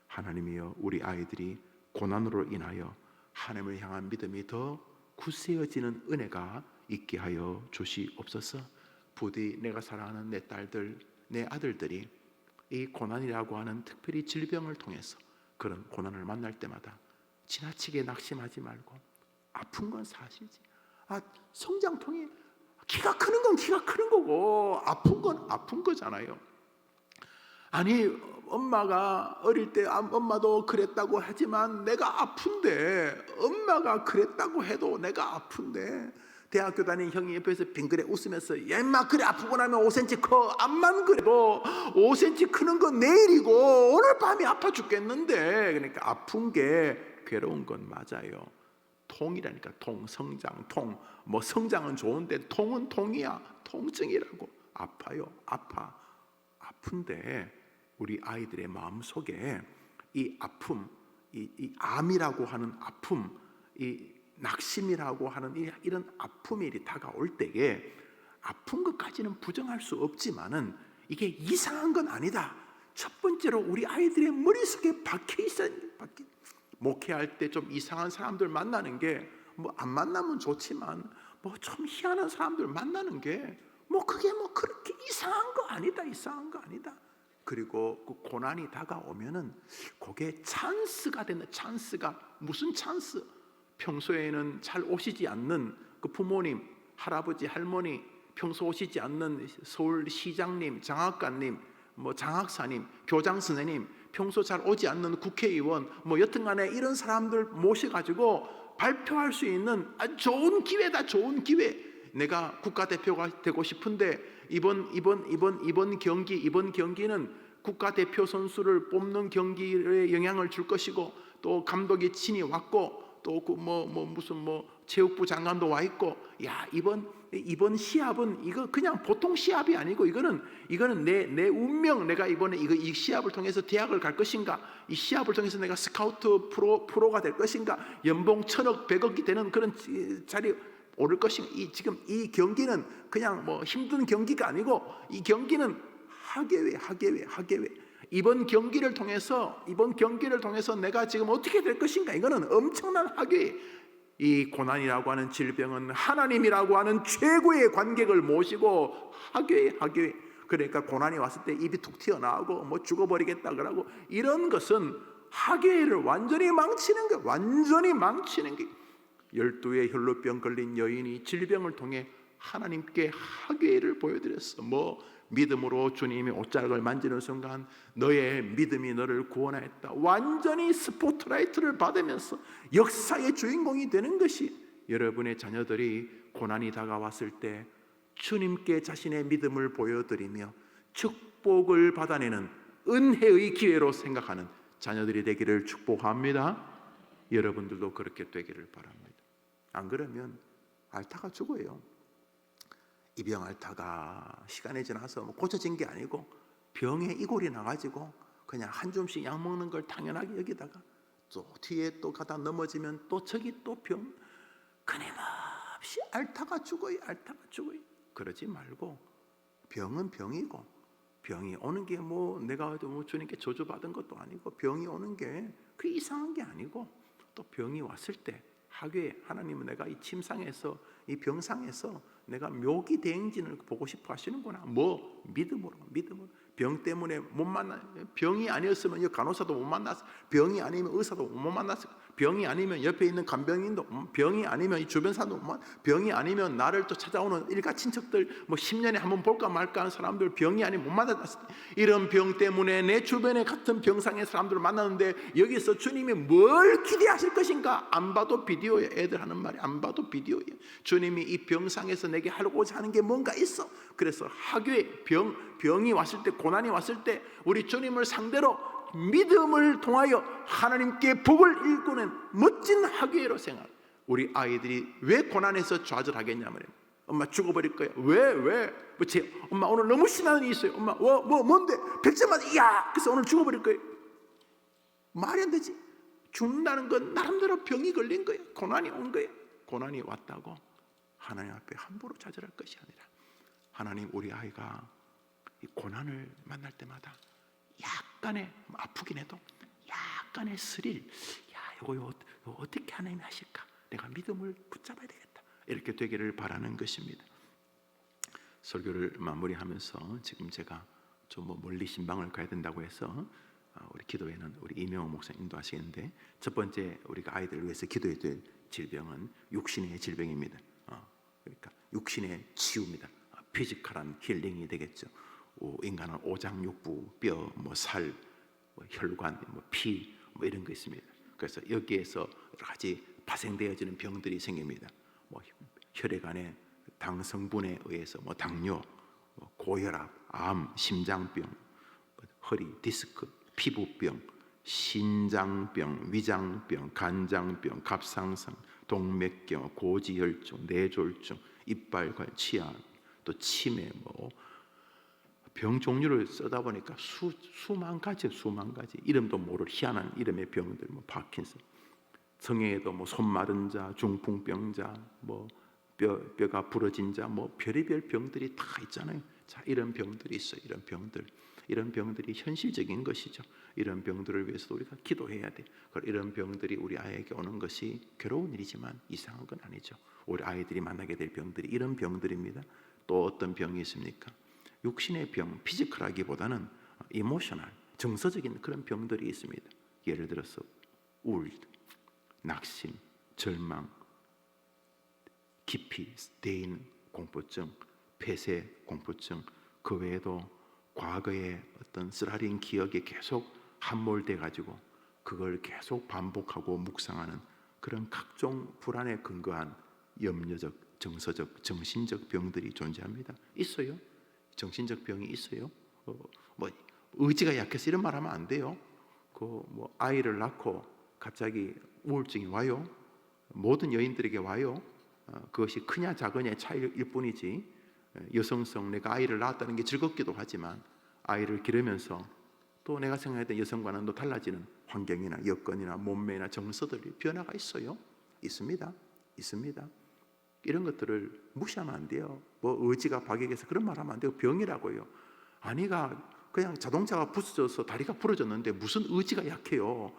하나님이여, 우리 아이들이 고난으로 인하여 하나님을 향한 믿음이 더 굳세어지는 은혜가 있게 하여 주시옵소서. 부디 내가 사랑하는 내 딸들, 내 아들들이 이 고난이라고 하는 특별히 질병을 통해서 그런 고난을 만날 때마다 지나치게 낙심하지 말고 아픈 건 사실이지. 성장통이 키가 크는 건 키가 크는 거고 아픈 건 아픈 거잖아요. 아니 엄마가 어릴 때 엄마도 그랬다고 하지만 내가 아픈데, 엄마가 그랬다고 해도 내가 아픈데, 대학교 다니는 형이 옆에서 빙그레 웃으면서 야 임마 그래 아프고 나면 5cm 커, 암만 그래도 5cm 크는 건 내일이고 오늘 밤이 아파 죽겠는데. 그러니까 아픈 게 괴로운 건 맞아요. 통이라니까. 통, 성장, 통. 뭐 성장은 좋은데 통은 통이야. 통증이라고. 아파요. 아픈데 우리 아이들의 마음속에 이 아픔, 이 암이라고 하는 아픔, 이 낙심이라고 하는 이런 아픔이 다가올 때에 아픈 것까지는 부정할 수 없지만은 이게 이상한 건 아니다. 첫 번째로 우리 아이들의 머릿속에 박혀 있어야 돼. 목회할 때 좀 이상한 사람들 만나는 게 뭐 안 만나면 좋지만 뭐 좀 희한한 사람들 만나는 게 뭐 그게 뭐 그렇게 이상한 거 아니다. 그리고 그 고난이 다가오면은 그게 찬스가 되는, 찬스가 무슨 찬스? 평소에는 잘 오시지 않는 그 부모님, 할아버지, 할머니, 평소 오시지 않는 서울시장님, 장학관님, 뭐 장학사님, 교장 선생님, 평소 잘 오지 않는 국회의원, 뭐 여튼간에 이런 사람들 모셔가지고 발표할 수 있는 아주 좋은 기회다. 좋은 기회. 내가 국가대표가 되고 싶은데 이번 경기는 국가대표 선수를 뽑는 경기에 영향을 줄 것이고, 또 감독이 친히 왔고, 또 무슨 체육부 장관도 와 있고, 야 이번 시합은 이거 그냥 보통 시합이 아니고 이거는 내 운명. 내가 이번에 이 시합을 통해서 대학을 갈 것인가, 이 시합을 통해서 내가 스카우트 프로가 될 것인가, 연봉 1,000억 100억이 되는 그런 자리 오를 것인가. 지금 이 경기는 그냥 뭐 힘든 경기가 아니고 이 경기는 하계회. 이번 경기를 통해서 내가 지금 어떻게 될 것인가. 이거는 엄청난 하계회. 이 고난이라고 하는 질병은 하나님이라고 하는 최고의 관객을 모시고 하계회. 그러니까 고난이 왔을 때 입이 툭 튀어나오고 뭐 죽어버리겠다 그러고, 이런 것은 하계회를 완전히 망치는 게 12의 혈루병 걸린 여인이 질병을 통해 하나님께 하계회를 보여드렸어. 믿음으로 주님의 옷자락을 만지는 순간 너의 믿음이 너를 구원하였다. 완전히 스포트라이트를 받으면서 역사의 주인공이 되는 것이, 여러분의 자녀들이 고난이 다가왔을 때 주님께 자신의 믿음을 보여드리며 축복을 받아내는 은혜의 기회로 생각하는 자녀들이 되기를 축복합니다. 여러분들도 그렇게 되기를 바랍니다. 안 그러면 앓다가 죽어요. 이 병 앓다가 시간이 지나서 고쳐진 게 아니고 병에 이골이 나가지고 그냥 한 줌씩 약 먹는 걸 당연하게 여기다가 또 뒤에 또 가다 넘어지면 또 저기 또 병, 끊임없이 앓다가 죽어요. 그러지 말고 병은 병이고, 병이 오는 게 내가 주님께 저주받은 것도 아니고, 병이 오는 게 그 이상한 게 아니고, 또 병이 왔을 때 하교에 하나님은 내가 이 침상에서 이 병상에서 내가 묘기 대행진을 보고 싶어 하시는구나. 믿음으로. 병 때문에 못 만나, 병이 아니었으면 이 간호사도 못 만났어. 병이 아니면 의사도 못 만났어. 병이 아니면 옆에 있는 간병인도 병이 아니면 이 주변 사람도 병이 아니면 나를 또 찾아오는 일가 친척들 10년에 한번 볼까 말까 하는 사람들 병이 아니면 못 만났을 때 이런 병 때문에 내 주변에 같은 병상의 사람들을 만나는데 여기서 주님이 뭘 기대하실 것인가? 안 봐도 비디오에 애들 하는 말이 안 봐도 비디오에 주님이 이 병상에서 내게 하고자 하는 게 뭔가 있어. 그래서 하교에 병이 왔을 때 고난이 왔을 때 우리 주님을 상대로 믿음을 통하여 하나님께 복을 일구는 멋진 하교회로 생활. 우리 아이들이 왜 고난에서 좌절하겠냐면 엄마 죽어버릴 거야. 왜? 엄마 오늘 너무 신나는 일이 있어요. 엄마 뭔데? 100점 맞아. 이야 그래서 오늘 죽어버릴 거예요. 말이 안 되지. 죽는다는 건 나름대로 병이 걸린 거예요. 고난이 온 거예요. 고난이 왔다고 하나님 앞에 함부로 좌절할 것이 아니라 하나님 우리 아이가 이 고난을 만날 때마다 약간의 아프긴 해도 약간의 스릴, 이거 어떻게 하나님이 하실까? 내가 믿음을 붙잡아야 되겠다. 이렇게 되기를 바라는 것입니다. 설교를 마무리하면서 지금 제가 좀 멀리 신방을 가야 된다고 해서 우리 기도회는 우리 이명호 목사 인도하시는데 첫 번째 우리가 아이들을 위해서 기도해야 될 질병은 육신의 질병입니다. 그러니까 육신의 치유입니다. 피지컬한 힐링이 되겠죠. 인간은 오장육부, 뼈, 살, 혈관, 피 이런 거 있습니다. 그래서 여기에서 여러 가지 파생되어지는 병들이 생깁니다. 혈액 안에 당 성분에 의해서 당뇨, 고혈압, 암, 심장병, 허리, 디스크, 피부병, 신장병, 위장병, 간장병, 갑상선, 동맥경, 고지혈증, 뇌졸중, 이빨관, 치아, 또 치매 병 종류를 쓰다 보니까 수만 가지 이름도 모를 희한한 이름의 병들 파킨슨, 성형에도 손 마른 자, 중풍병자, 뼈가 부러진 자, 별의별 병들이 다 있잖아요. 자, 이런 병들이 있어요. 이런 병들이 현실적인 것이죠. 이런 병들을 위해서 우리가 기도해야 돼. 이런 병들이 우리 아이에게 오는 것이 괴로운 일이지만 이상한 건 아니죠. 우리 아이들이 만나게 될 병들이 이런 병들입니다. 또 어떤 병이 있습니까? 육신의 병, 피지컬하기보다는 이모셔널, 정서적인 그런 병들이 있습니다. 예를 들어서 우울, 낙심, 절망, 깊이 대인 공포증, 폐쇄 공포증, 그 외에도 과거의 어떤 쓰라린 기억에 계속 함몰돼 가지고 그걸 계속 반복하고 묵상하는 그런 각종 불안에 근거한 염려적, 정서적, 정신적 병들이 존재합니다. 있어요. 정신적 병이 있어요. 의지가 약해서 이런 말하면 안 돼요. 아이를 낳고 갑자기 우울증이 와요. 모든 여인들에게 와요. 그것이 크냐 작으냐의 차이일 뿐이지 여성성, 내가 아이를 낳았다는 게 즐겁기도 하지만 아이를 기르면서 또 내가 생각했던 여성과는 또 달라지는 환경이나 여건이나 몸매나 정서들이 변화가 있어요. 있습니다. 이런 것들을 무시하면 안 돼요. 의지가 박약해서 그런 말 하면 안 돼요. 병이라고요. 아니가 그냥 자동차가 부서져서 다리가 부러졌는데 무슨 의지가 약해요.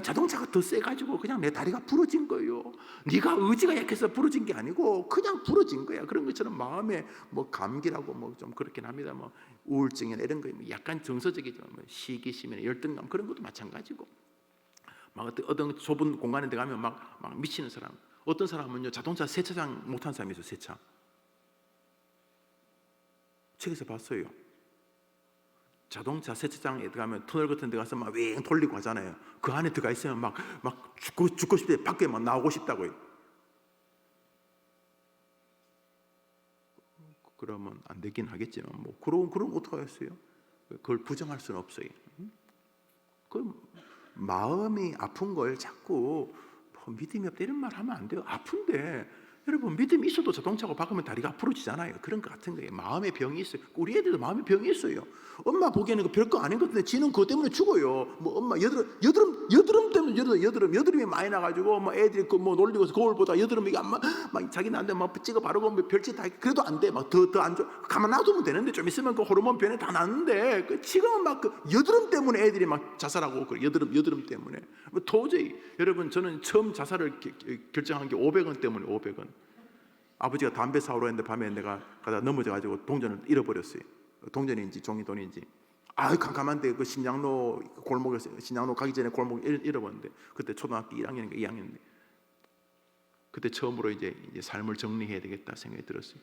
자동차가 더 세가지고 그냥 내 다리가 부러진 거예요. 네가 의지가 약해서 부러진 게 아니고 그냥 부러진 거야. 그런 것처럼 마음에 감기라고 좀 그렇긴 합니다. 우울증이나 이런 거 약간 정서적이죠. 시기심이나 열등감 그런 것도 마찬가지고. 어떤 좁은 공간에 들어가면 막 미치는 사람. 어떤 사람은요 자동차 세차장 못한 사람이 있어요. 세차. 책에서 봤어요. 자동차 세차장에 들어가면 터널 같은 데 가서 막 윙 돌리고 하잖아요. 그 안에 들어가 있으면 막 죽고 싶을 때 밖에 막 나오고 싶다고요. 그러면 안 되긴 하겠지만 그럼 어떡하겠어요? 그걸 부정할 수는 없어요. 그 마음이 아픈 걸 자꾸 믿음이 없다 이런 말 하면 안 돼요. 아픈데 여러분 믿음이 있어도 자동차가 박으면 다리가 부러지잖아요. 그런 것 같은 거예요. 마음의 병이 있어요. 우리 애들도 마음의 병이 있어요. 엄마 보기에는 그 별거 아닌 것 같은데 지는 그것 때문에 죽어요. 엄마 여드름 때문에 여드름이 많이 나가지고 애들이 놀리고 거울보다 여드름이 막 자기 나한테 막 찍어 바르고 별짓 다 그래도 안 돼. 더 안 좋아. 가만 놔두면 되는데 좀 있으면 그 호르몬 변이 다 나는데 지금은 막 여드름 때문에 애들이 막 자살하고 여드름 때문에 도저히 여러분 저는 처음 자살을 결정한 게 500원 때문에 500원. 아버지가 담배 사오러 했는데 밤에 내가 가다 넘어져가지고 동전을 잃어버렸어요. 동전인지 종이돈인지 깜깜한데 그 신장로 골목에서 신장로 가기 전에 골목 잃어버렸는데 그때 초등학교 1학년인가 2학년인데 그때 처음으로 이제 삶을 정리해야 되겠다 생각이 들었어요.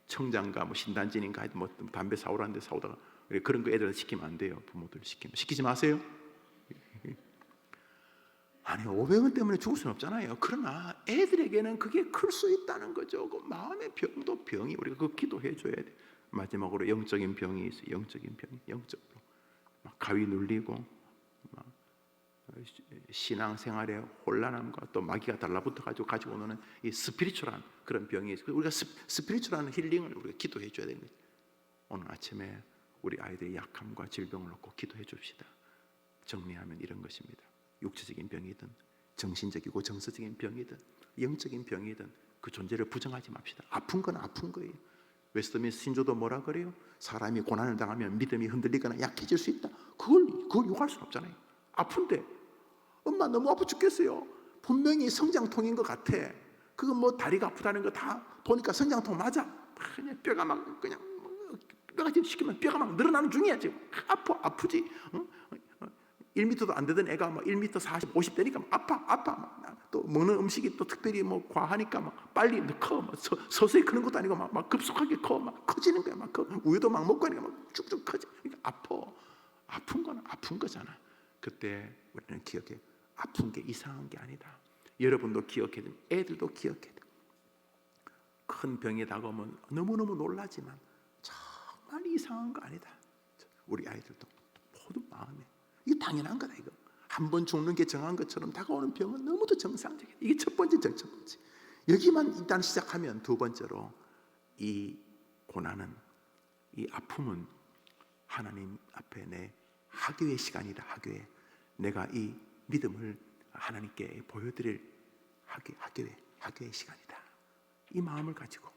청장가 뭐 신단진인가 뭐 담배 사오라는데 사오다가 그런 거 애들한테 시키면 안 돼요. 부모들 시키지 마세요. 아니 500원 때문에 죽을 수는 없잖아요. 그러나 애들에게는 그게 클 수 있다는 거죠. 그 마음의 병도 병이 우리가 그 기도해 줘야 돼. 마지막으로 영적인 병이 있어요. 영적인 병이 영적으로 막 가위 눌리고 막 신앙생활에 혼란함과 또 마귀가 달라붙어 가지고 오는 이 스피리추얼한 그런 병이 있어요. 우리가 스피리추얼한 힐링을 우리가 기도해 줘야 되는 거죠. 오늘 아침에 우리 아이들의 약함과 질병을 놓고 기도해 줍시다. 정리하면 이런 것입니다. 육체적인 병이든 정신적이고 정서적인 병이든 영적인 병이든 그 존재를 부정하지 맙시다. 아픈 건 아픈 거예요. 웨스트민스터 신조도 뭐라 그래요? 사람이 고난을 당하면 믿음이 흔들리거나 약해질 수 있다. 그걸 요구할 수는 없잖아요. 아픈데 엄마 너무 아파 죽겠어요. 분명히 성장통인 것 같아. 그거 뭐 다리가 아프다는 거 다 보니까 성장통 맞아. 그냥 뼈가 막 그냥 뼈가 지금 시키면 뼈가 막 늘어나는 중이야 지금. 아프지. 1m도 안 되던 애가 막 1m 40, 50 되니까 아파. 또 먹는 음식이 또 특별히 뭐 과하니까 막 빨리 커. 막 서서히 크는 것도 아니고 막 급속하게 커. 막 커지는 거야. 막 우유도 막 먹고 하니까 막 쭉쭉 커져. 그러니까 아픈 건 아픈 거잖아. 그때 우리는 기억해. 아픈 게 이상한 게 아니다. 여러분도 기억해야 돼. 애들도 기억해야 돼. 큰 병이 다가오면 너무너무 놀라지만 정말 이상한 거 아니다. 우리 아이들도 모두 마음에 이게 당연한 거다. 이거 한 번 죽는 게 정한 것처럼 다가오는 병은 너무도 정상적이다. 이게 첫 번째. 여기만 일단 시작하면 두 번째로 이 고난은 이 아픔은 하나님 앞에 내 하교의 시간이다. 내가 이 믿음을 하나님께 보여드릴 하교의 시간이다. 이 마음을 가지고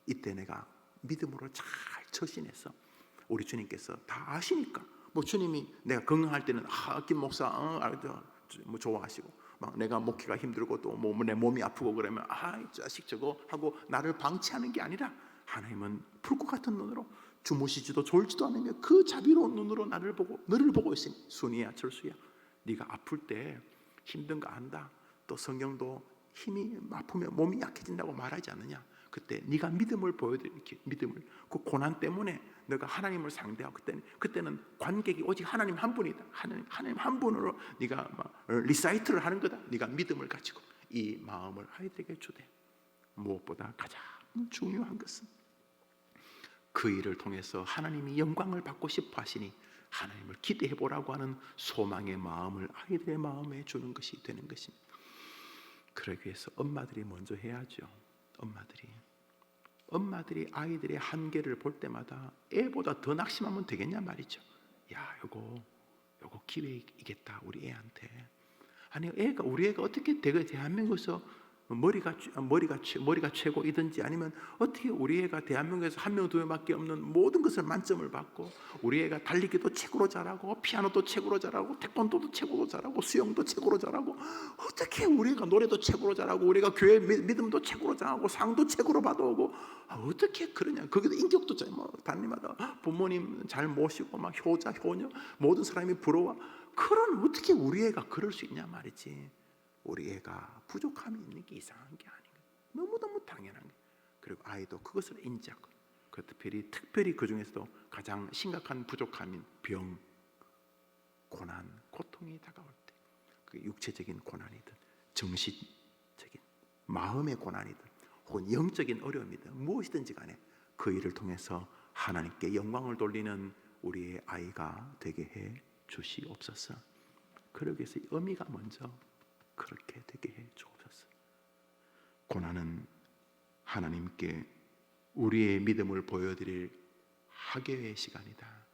이때 내가 믿음으로 잘 처신해서 우리 주님께서 다 아시니까 뭐 주님이 내가 건강할 때는 김 목사 뭐 좋아하시고 막 내가 목회가 힘들고 또 뭐 내 몸이 아프고 그러면 이 자식 저거 하고 나를 방치하는 게 아니라 하나님은 풀꽃 같은 눈으로 주무시지도 졸지도 않으며 그 자비로운 눈으로 너를 보고 있으니 순이야 철수야 네가 아플 때 힘든 거 안다. 또 성경도 힘이 아프면 몸이 약해진다고 말하지 않느냐. 그때 네가 믿음을 보여드릴게. 믿음을 그 고난 때문에 너가 하나님을 상대하고 그때는 관객이 오직 하나님 한 분이다. 하나님 한 분으로 네가 막 리사이트를 하는 거다. 네가 믿음을 가지고 이 마음을 아이들에게 주되 무엇보다 가장 중요한 것은 그 일을 통해서 하나님이 영광을 받고 싶어 하시니 하나님을 기대해 보라고 하는 소망의 마음을 아이들의 마음에 주는 것이 되는 것입니다. 그러기 위해서 엄마들이 먼저 해야죠. 엄마들이 아이들의 한계를 볼 때마다 애보다 더 낙심하면 되겠냐 말이죠. 야, 요거 기회이겠다 우리 애한테. 아니 우리 애가 어떻게 대한민국에서 머리가 최고이든지 아니면 어떻게 우리 애가 대한민국에서 한 명 두 명밖에 없는 모든 것을 만점을 받고 우리 애가 달리기도 최고로 잘하고 피아노도 최고로 잘하고 태권도도 최고로 잘하고 수영도 최고로 잘하고 어떻게 우리 애가 노래도 최고로 잘하고 우리 애가 교회 믿음도 최고로 잘하고 상도 최고로 받아오고 어떻게 그러냐. 거기도 인격도 뭐 단위마다 부모님 잘 모시고 막 효자 효녀 모든 사람이 부러워. 그런 어떻게 우리 애가 그럴 수 있냐 말이지. 우리 애가 부족함이 있는 게 이상한 게 아닌 거예요. 너무너무 당연한 거예요. 그리고 아이도 그것을 인지하고 특별히 그 중에서도 가장 심각한 부족함인 병, 고난, 고통이 다가올 때 그 육체적인 고난이든 정신적인 마음의 고난이든 혹은 영적인 어려움이든 무엇이든지 간에 그 일을 통해서 하나님께 영광을 돌리는 우리의 아이가 되게 해 주시옵소서. 그러기 위해서 어미가 먼저 그렇게 되게 해 주옵소서. 고난은 하나님께 우리의 믿음을 보여드릴 하교의 시간이다.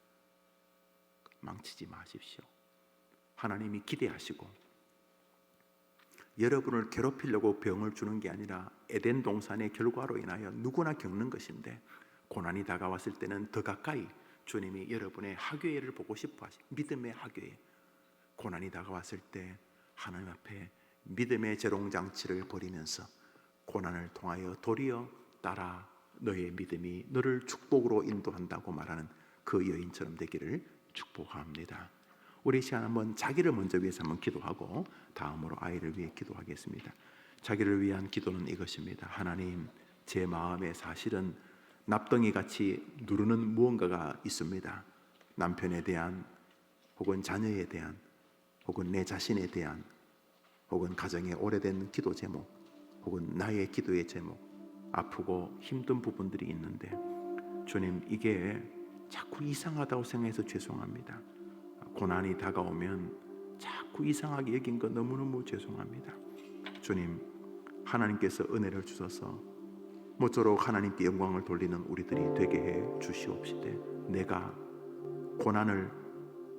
망치지 마십시오. 하나님이 기대하시고 여러분을 괴롭히려고 병을 주는 게 아니라 에덴 동산의 결과로 인하여 누구나 겪는 것인데 고난이 다가왔을 때는 더 가까이 주님이 여러분의 하교회를 보고 싶어 하시 믿음의 하교회. 고난이 다가왔을 때 하나님 앞에 믿음의 재롱장치를 벌이면서 고난을 통하여 도리어 따라 너의 믿음이 너를 축복으로 인도한다고 말하는 그 여인처럼 되기를 축복합니다. 우리 이 시간 한번 자기를 먼저 위해서 한번 기도하고 다음으로 아이를 위해 기도하겠습니다. 자기를 위한 기도는 이것입니다. 하나님, 제 마음에 사실은 납덩이같이 누르는 무언가가 있습니다. 남편에 대한, 혹은 자녀에 대한, 혹은 내 자신에 대한, 혹은 가정의 오래된 기도 제목, 혹은 나의 기도의 제목, 아프고 힘든 부분들이 있는데 주님, 이게 자꾸 이상하다고 생각해서 죄송합니다. 고난이 다가오면 자꾸 이상하게 여긴 거 너무너무 죄송합니다. 주님, 하나님께서 은혜를 주셔서 모쪼록 하나님께 영광을 돌리는 우리들이 되게 해 주시옵시되, 내가 고난을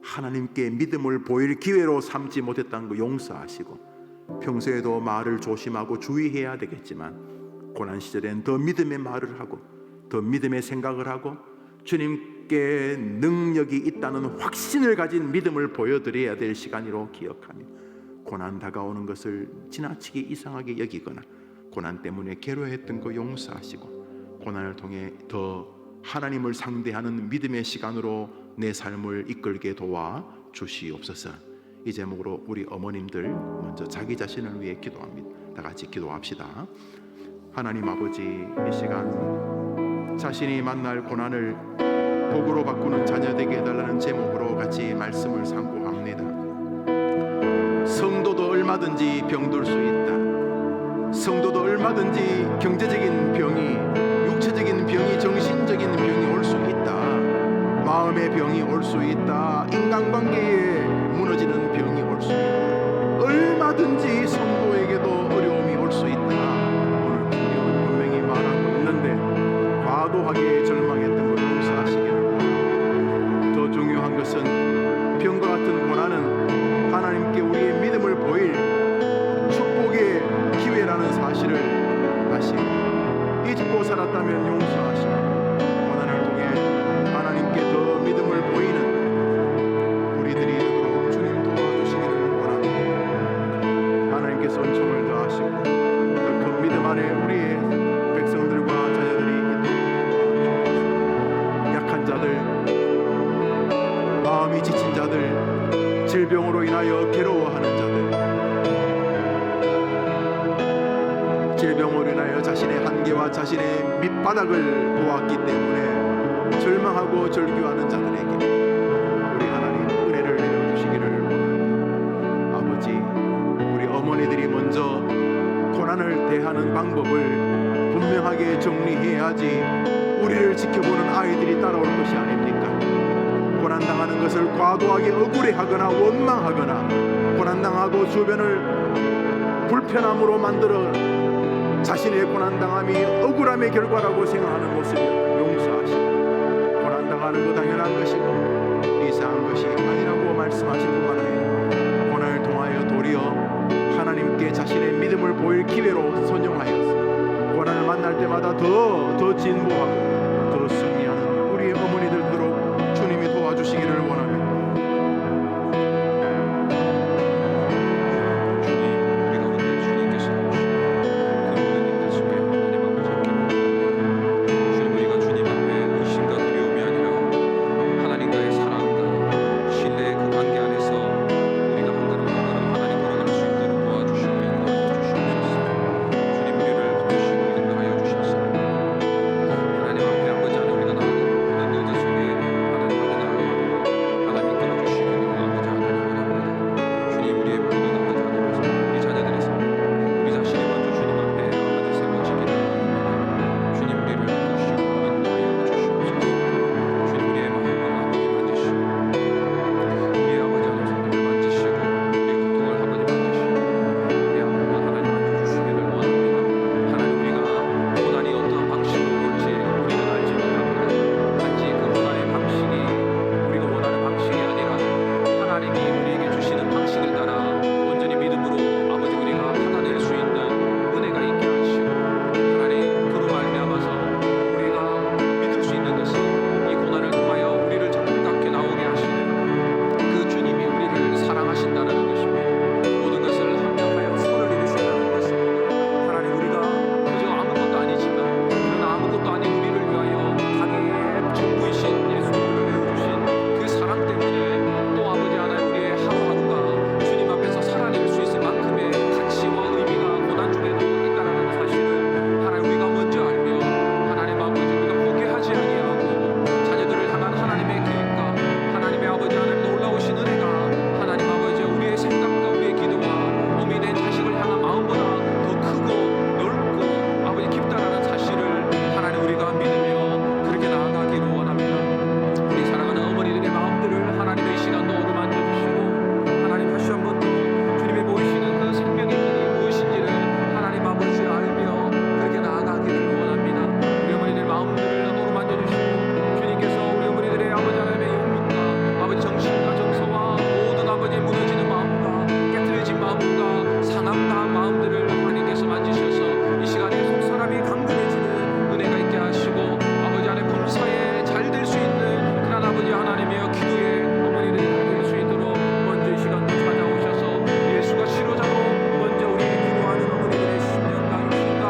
하나님께 믿음을 보일 기회로 삼지 못했다는 거 용서하시고, 평소에도 말을 조심하고 주의해야 되겠지만 고난 시절엔 더 믿음의 말을 하고 더 믿음의 생각을 하고 주님께 능력이 있다는 확신을 가진 믿음을 보여드려야 될 시간으로 기억하며, 고난 다가오는 것을 지나치게 이상하게 여기거나 고난 때문에 괴로워했던 거 용서하시고, 고난을 통해 더 하나님을 상대하는 믿음의 시간으로 내 삶을 이끌게 도와 주시옵소서. 이 제목으로 우리 어머님들 먼저 자기 자신을 위해 기도합니다. 다 같이 기도합시다. 하나님 아버지, 이 시간 자신이 만날 고난을 복으로 바꾸는 자녀 되게 해달라는 제목으로 같이 말씀을 상고합니다. 성도도 얼마든지 병들 수 있다. 성도도 얼마든지 경제적인 병이, 육체적인 병이, 정신적인 병이 올 수 있다. 마음의 병이 올 수 있다. 인간관계에 무너지는 병이 올 수 있다. 얼마든지 성도에게도 어려움이 올 수 있다. 오늘 주님은 분명히 말하고 있는데 과도하게 절망했던 걸 용서하시기를 바랍니다. 더 중요한 것은 병과 같은 고난은 하나님께 우리의 믿음을 보일 축복의 기회라는 사실을 다시 잊고 살았다면 용서하시고, 고난을 통해 하나님께 더 믿음을 보이는 우리들이 되도록 주님 도와주시기를 원합니다. 하나님께서 은총을 더하시고 더 큰 믿음 안에 우리의 백성들과 자녀들이 있도록 약한 자들, 마음이 지친 자들, 질병으로 인하여 괴로워하는 자들, 질병으로 인하여 자신의 한계와 자신의 밑바닥을 보았기 때문에 절망하고 절규하는 자들에게 우리 하나님 은혜를 내려주시기를 원합니다. 아버지, 우리 어머니들이 먼저 고난을 대하는 방법을 분명하게 정리해야지 우리를 지켜보는 아이들이 따라올 것이 아닙니까? 고난당하는 것을 과도하게 억울해하거나 원망하거나 고난당하고 주변을 불편함으로 만들어 자신의 고난당함이 억울함의 결과라고 생각하는 모습이 용서하시고, 고난당하는 거 당연한 것이고 이상한 것이 아니라고 말씀하신 뿐만 아니라 고난을 통하여 도리어 하나님께 자신의 믿음을 보일 기회로 선용하여서 고난을 만날 때마다 더 진보하고 더 승리하는 우리의 어머니들 되도록 주님이 도와주시기를 원합니다. 하나님 앞에 아버지 하나님 우리가 하나님이여 기도의 어머니들이 될 수 있도록 먼저 이 시간도 찾아오셔서 예수가 치료자로 먼저 우리 기도하는 어머니들의 심령과 육신과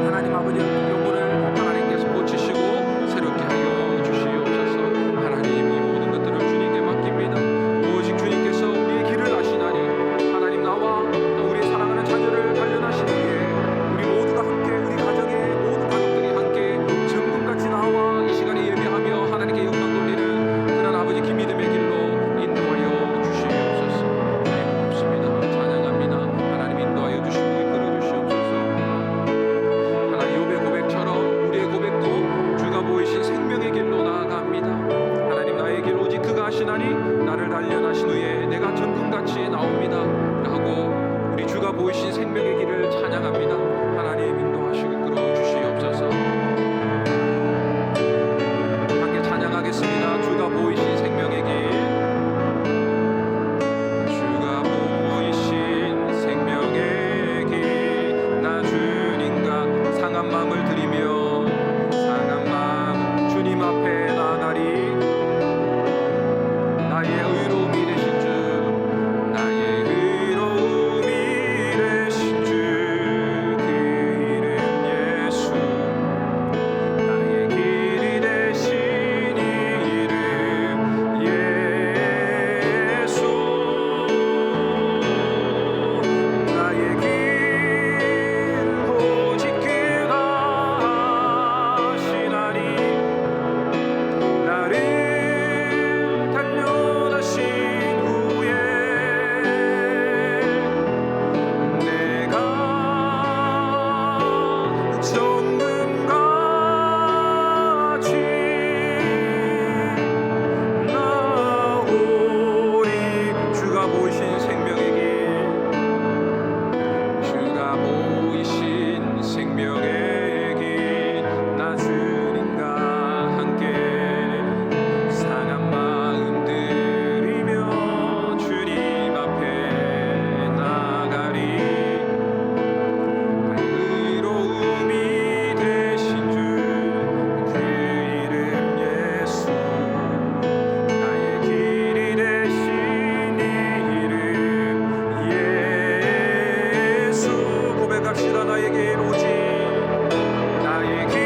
하나님 아버지 영혼을 하나님께서 고치시고 새롭게 하여 주시옵소서. 하나님 이 모든 것들을 주님께 맡깁니다. 오직 주님께서 우리의 길을 아시나니 하나님 나와 우리 사랑하는 자녀를 단련하신 후에 우리 모두가 함께 우리 가정의 모든 가족들이 함께 정금같이 나와 이 시간에 예배하며 하나님께 영광 돌리는 그런 아버지 그 믿음의 길로 인도하여 주시옵소서. 주님 고맙습니다. 찬양합니다. 하나님 인도하여 주시고 이끌어 주시옵소서. 하나님 욥의 고백처럼 우리의 고백도 주가 보이신 생명의 길로 나아갑니다. 하나님 나의 길 오직 그가 하시나니 나를 단련하신 후에 내가 정금같이 나옵니다 라고 우리 주가 보이신 생명의 길을 찬양합니다. 하나님 인도하시고 이끌어 주시옵소서. 함께 찬양하겠습니다. 주가 보이신 생명의 길. 주가 보이신 생명의 길. 나 주님과 상한 마음을 드리며 상한 마음 주님 앞에 나가리. 나의 의로움이 되신 주, 나의 의로움이 되신 주, 그 이름 예수. 나의 길이 되신 이름 예수. 나의 길 오직 그가 하시나니 나를 단련하신 후에 내가 정금같이 나오리. 주가 보이신 생명의 길. 주가 보이신 생명의 길. 나 주님과 함께 상한 마음 들이며 주님 앞에 나가리. 의로움이 되신 주, 그 이름 예수. 나의 길이 되신 이름 예수. 고백합시다. 나의 길 오직 나의 길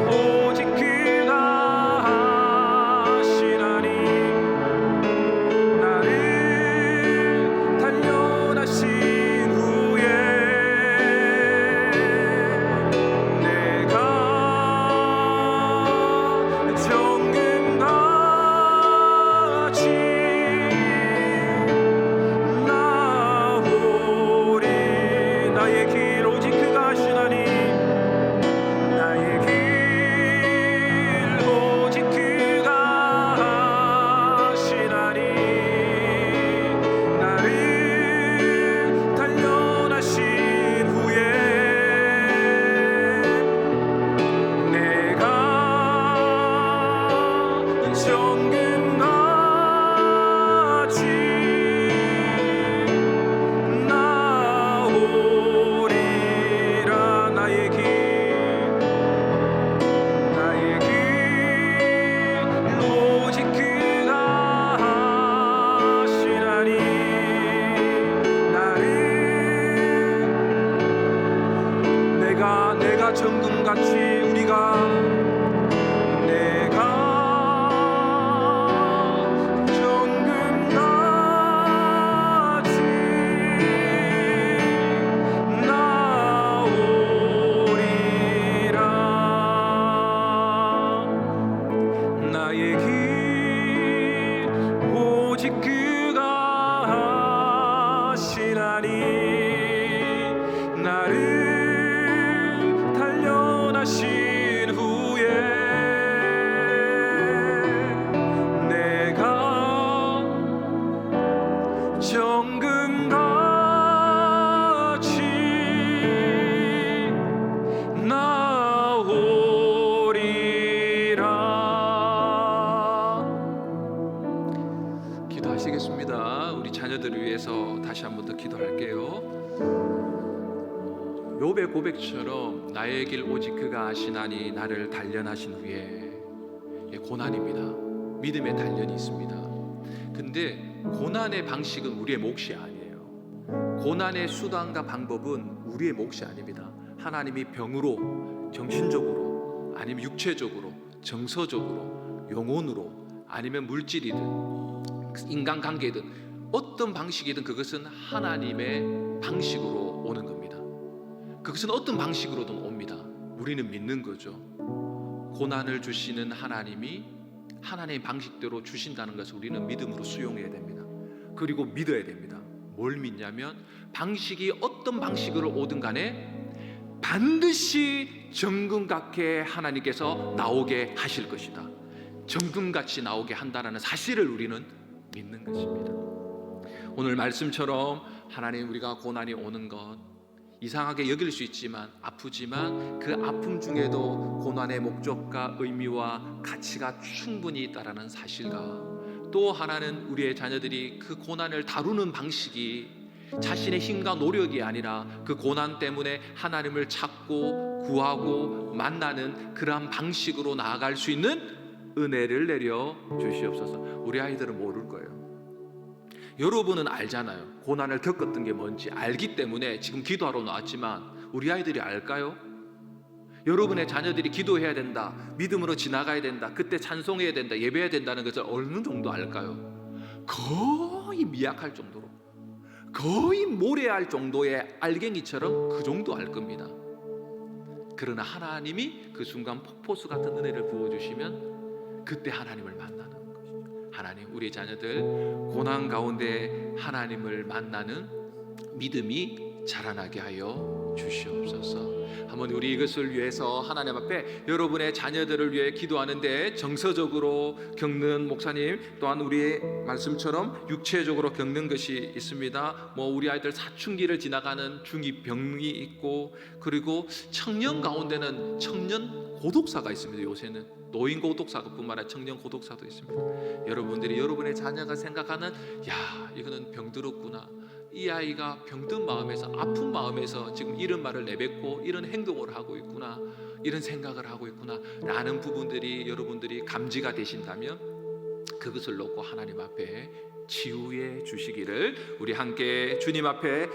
오직 그가 하시나니 나를 단련하신 후에 내가 정금같이 나오리. 나의 길 오직 그가 하시나니 나의 길 오직 그가 하시나니 나를 단련하신 후에 내가 정금같이 나오리라. 나의 길 오직 그가 하시나니 나를 내가 정금같이 우리가 내가 정금같이 나오리라. 나의 길 오직 그가 하시나니 나를 단련하신 후에 내가 정금같이 나오리라. 기도하시겠습니다. 우리 자녀들을 위해서 다시 한 번 더 기도할게요. 욥의 고백처럼 나의 길 오직 그가 아시나니 나를 단련하신 후에 고난입니다. 믿음의 단련이 있습니다. 근데 고난의 방식은 우리의 몫이 아니에요. 고난의 수단과 방법은 우리의 몫이 아닙니다. 하나님이 병으로, 정신적으로, 아니면 육체적으로, 정서적으로, 영혼으로, 아니면 물질이든 인간관계든 어떤 방식이든 그것은 하나님의 방식으로 오는 겁니다. 그것은 어떤 방식으로든 옵니다. 우리는 믿는 거죠. 고난을 주시는 하나님이 하나님의 방식대로 주신다는 것을 우리는 믿음으로 수용해야 됩니다. 그리고 믿어야 됩니다. 뭘 믿냐면 방식이 어떤 방식으로 오든 간에 반드시 정금같게 하나님께서 나오게 하실 것이다. 정금같이 나오게 한다는 사실을 우리는 믿는 것입니다. 오늘 말씀처럼 하나님, 우리가 고난이 오는 것 이상하게 여길 수 있지만, 아프지만 그 아픔 중에도 고난의 목적과 의미와 가치가 충분히 있다라는 사실과, 또 하나는 우리의 자녀들이 그 고난을 다루는 방식이 자신의 힘과 노력이 아니라 그 고난 때문에 하나님을 찾고 구하고 만나는 그러한 방식으로 나아갈 수 있는 은혜를 내려 주시옵소서. 우리 아이들은 모를 거예요. 여러분은 알잖아요. 고난을 겪었던 게 뭔지 알기 때문에 지금 기도하러 나왔지만 우리 아이들이 알까요? 여러분의 자녀들이 기도해야 된다, 믿음으로 지나가야 된다, 그때 찬송해야 된다, 예배해야 된다는 것을 어느 정도 알까요? 거의 미약할 정도로, 거의 모래알 정도의 알갱이처럼 그 정도 알 겁니다. 그러나 하나님이 그 순간 폭포수 같은 은혜를 부어주시면 그때 하나님을 만나는 것이죠. 하나님, 우리 자녀들 고난 가운데 하나님을 만나는 믿음이 자라나게 하여 주시옵소서. 한번 우리 이것을 위해서 하나님 앞에 여러분의 자녀들을 위해 기도하는데, 정서적으로 겪는 목사님, 또한 우리의 말씀처럼 육체적으로 겪는 것이 있습니다. 우리 아이들 사춘기를 지나가는 중2병이 있고, 그리고 청년 가운데는 청년 고독사가 있습니다. 요새는 노인 고독사뿐만 아니라 청년 고독사도 있습니다. 여러분들이 여러분의 자녀가 생각하는, 야, 이거는 병들었구나, 이 아이가 병든 마음에서, 아픈 마음에서 지금 이런 말을 내뱉고 이런 행동을 하고 있구나, 이런 생각을 하고 있구나 라는 부분들이 여러분들이 감지가 되신다면 그것을 놓고 하나님 앞에 치유해 주시기를 우리 함께 주님 앞에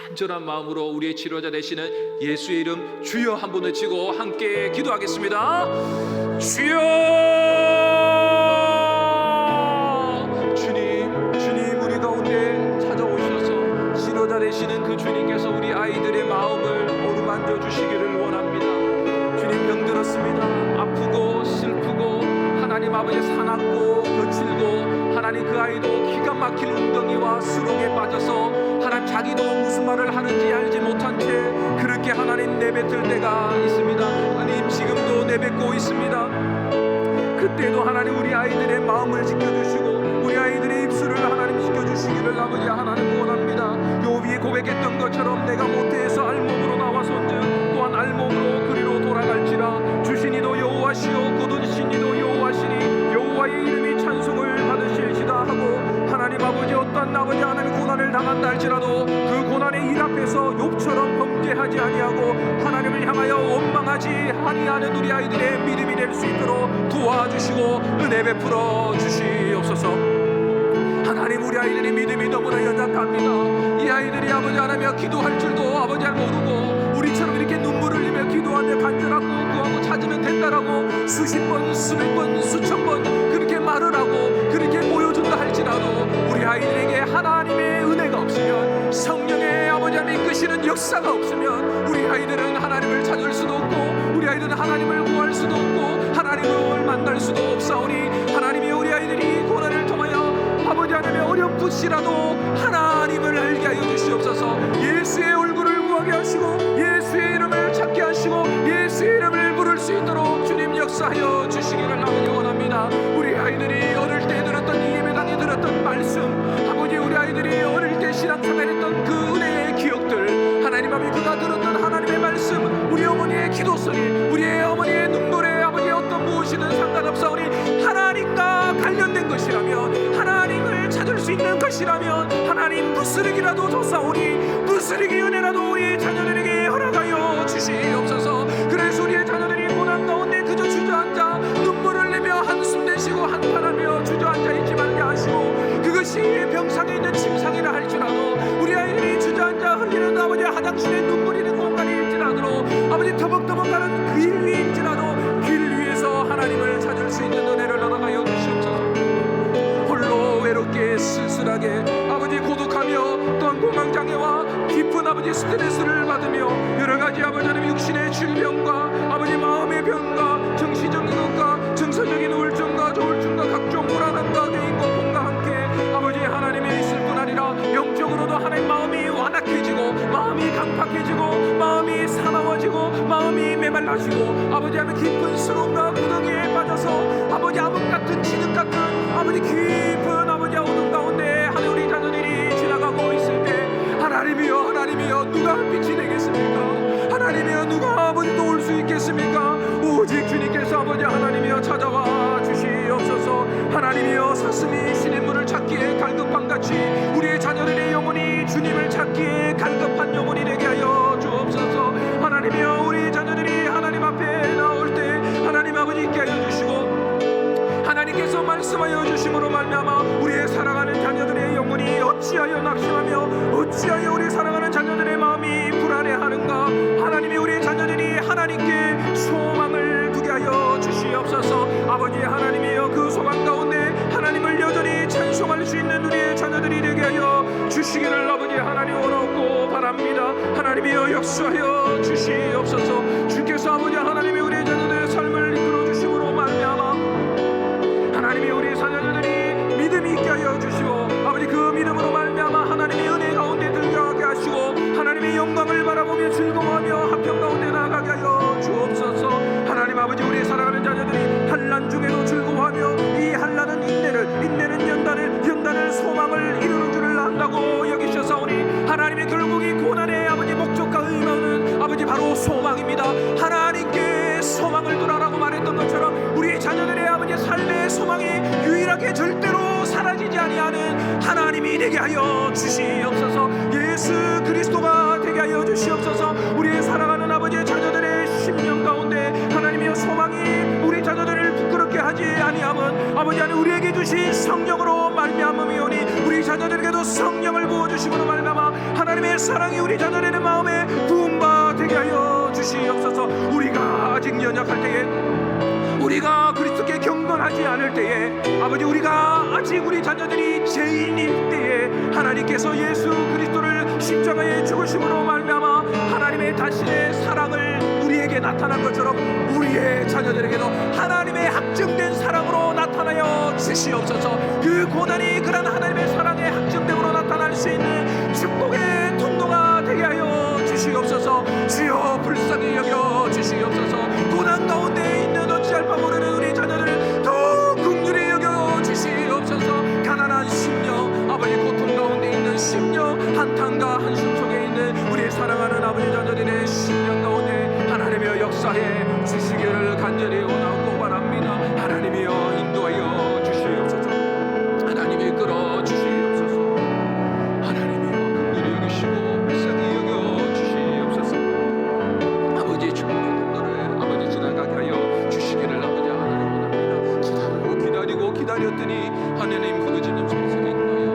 간절한 마음으로 우리의 치료자 되시는 예수의 이름 주여 한번 외치고 함께 기도하겠습니다. 주여! 주님 우리 가운데 찾아오셔서 치료자 되시는 그 주님께서 우리 아이들의 마음을 어루만져 주시기를 원합니다. 주님, 병들었습니다. 아프고 슬프고 하나님 아버지 사납고 거칠고, 하나님 그 아이도 기가 막힐 웅덩이와 수렁에 빠져서 하나님 자기도 무슨 말을 하는지 알지 못한 채 그렇게 하나님 내뱉을 때가 있습니다. 하나님 지금도 내뱉고 있습니다. 그때도 하나님 우리 아이들의 마음을 지켜주시고 우리 아이들의 입술을 하나님 지켜주시기를 아버지 하나님 원합니다. 요비에 고백했던 것처럼 내가 모태에서 알몸으로 나와선즉 또한 알몸으로 그리로 돌아갈지라. 주신이도 여호와시요 곧은 신이도 여호와시니 여호와의 이름이 찬송을 받으실지다 하고, 하나님 아버지 어떠한 아버지 하나님 고난을 당한다 할지라도 그 고난의 일 앞에서 욥처럼 범죄하지 아니하고 하나님을 향하여 원망하지 아니하는 우리 아이들의 믿음이 될 수 있도록 도와주시고 은혜 베풀어 주시옵소서. 하나님, 우리 아이들의 믿음이 너무나 연약합니다. 이 아이들이 아버지 하나며 기도할 줄도 아버지 잘 모르고 우리처럼 이렇게 눈물을 흘리며 기도하며 간절하고 구하고 찾으면 된다라고 수십 번, 수백 번, 수천 번 그렇게 말을 하고 그렇게 보여준다 할지라도 우리 아이들에게 하나님의 은혜가 없으면, 성령의 아버지 하나님 이끄시는 역사가 없으면 우리 아이들은 하나님을 찾을 수도 없고 우리 아이들은 하나님을 구할 수도 없고 하나님을 만날 수도 없사오니, 하나님이 우리 아이들이 고난을 통하여 아버지 하나님의 어렴풋이라도 하나님을 알게 하여 주시옵소서. 예수의 얼굴을 구하게 하시고 예수의 이름을 찾게 하시고 예수의 이름을 부를 수 있도록 주님 역사하여 주시기를 아버지 원합니다. 우리 아이들이 어릴 때 들었던 이 예배당에 들었던 말씀, 아버지 우리 아이들이 어릴 때 신앙생활했던 그 은혜의 기억들, 하나님 아버지 그가 들었던 하나님의 말씀, 우리 어머니의 기도소리, 우리의 어머니의 눈물에 아버지 어떤 무엇이든 상관없사오니 하나님과 관련된 것이라면, 하나님을 찾을 수 있는 것이라면 하나님 부스러기라도 줬사오니 부스러기 은혜라도 우리 자녀들에게 허락하여 주시옵소서. 그래서 우리의 자녀들이 고난 가운데 그저 주저앉아 눈물을 내며 아버지 스트레스를 받으며 여러 가지 아버지 하나님 육신의 질병과 아버지 마음의 병과 정신적인 것과 정서적인 우울증과 조울증과 각종 불안함과 개인 고통과 함께 아버지 하나님의 있을 뿐 아니라 영적으로도 하나님 마음이 완악해지고 마음이 강팍해지고 마음이 사나워지고 마음이 메말라지고 아버지 하나님 깊은 스러움과 구덩이에 빠져서 아버지 암흑 같은 진흙 같은 아버지 깊은 아버지 어둠 가운데 하나님 우리 자녀들이 지나가고 있을 때 하나님이여 누가 빛이 되겠습니까? 하나님이여 누가 아버지 도울 수 있겠습니까? 오직 주님께서 아버지 하나님이여 찾아와 주시옵소서. 하나님이여 사슴이 신의 문을 찾기에 갈급한 같이 우리의 자녀들의 영혼이 주님을 찾기에 갈급한 영혼이 되게 하여 주옵소서. 하나님이여 우리 자녀들이 하나님 앞에 나올 때 하나님 아버지 있게 하여 주시고 하나님께서 말씀하여 주심으로 말미암아 우리의 사랑하는 자녀들의 영혼이 어찌하여 낙심하며 어찌하여 우리 사랑하는 자녀들의 마음이 불안해하는가. 하나님이 우리 자녀들이 하나님께 소망을 두게 하여 주시옵소서. 아버지 하나님이여 그 소망 가운데 하나님을 여전히 찬송할 수 있는 우리의 자녀들이 되게 하여 주시기를 아버지 하나님 원하옵고 바랍니다. 하나님이여 역사하여 주시옵소서. 주께서 아버지 하나님이 우리의 자녀들의 삶을 이끌어 주심으로 말미암아 하나님이 우리 자녀들이 믿음이 있게 하여 주시고 아버지 그 믿음으로 말미암아 하나님의 은혜 가운데 들어가게 하시고 하나님의 영광을 바라보며 즐거워하며 화평 가운데 나아가게 하여 주옵소서. 하나님 아버지 우리의 사랑하는 자녀들이 환난 중에도 즐거워하며 이 환난은 인내는 연단을 소망을 이루는 줄을 안다고 여기셨사오니 하나님의 결국 이 고난의 아버지 목적과 의무는 아버지 바로 소망입니다. 하나님께 소망을 두라라고 말했던 것처럼 우리 자녀들의 아버지 삶의 소망이 유일하게 절대로 사라지지 아니하는 하나님이 되게 하여 주시옵소서. 예수 그리스도가 되게 하여 주시옵소서. 우리의 사랑하는 아버지의 자녀들의 심령 가운데 하나님의 소망이 우리 자녀들을 부끄럽게 하지 아니함은 아버지 하나님 우리에게 주신 성령으로 말미암음이오니 우리 자녀들에게도 성령을 부어주심으로 말미암아 하나님의 사랑이 우리 자녀들의 마음에 부음바 되게 하여 주시옵소서. 우리가 아직 연약할 때에 우리가 그리스도께 경건하지 않을 때에 아버지 우리가 아직 우리 자녀들이 죄인일 때에 하나님께서 예수 그리스도를 십자가에 죽으심으로 말미암아 하나님의 자신의 사랑을 우리에게 나타난 것처럼 우리의 자녀들에게도 하나님의 확증된 사랑으로 나타나여 주시옵소서. 그 고난이 그런 하나님의 사랑의 확증됨으로 나타날 수 있는 축복의 통로가 되게 하여 주시옵소서. 주여 불쌍히 여겨 주시옵소서. 고난 가운데 있는 어찌할 바 모르는 우리 자녀들을 더 긍휼히 여겨 주시옵소서. 가난한 심령 아버지 고통 가운데 있는 심령 한탄과 한숨 속에 있는 우리 사랑하는 아버지 자녀들의 심령 가운데 하나님이여 역사해 주시기를 간절히 원하고 바랍니다. 하나님이여 인도하여 주시옵소서. 하나님이 이끌어 주시옵소서. 하나님이여 긍휼히 여기시고 불쌍히 여겨 주시옵소서. 아버지의 축복의 통로를 아버지 지나가게 하여 주시기를 아버지 하나님 원합니다. 기다렸더니 하나님 흐느지는 손속에 있나요.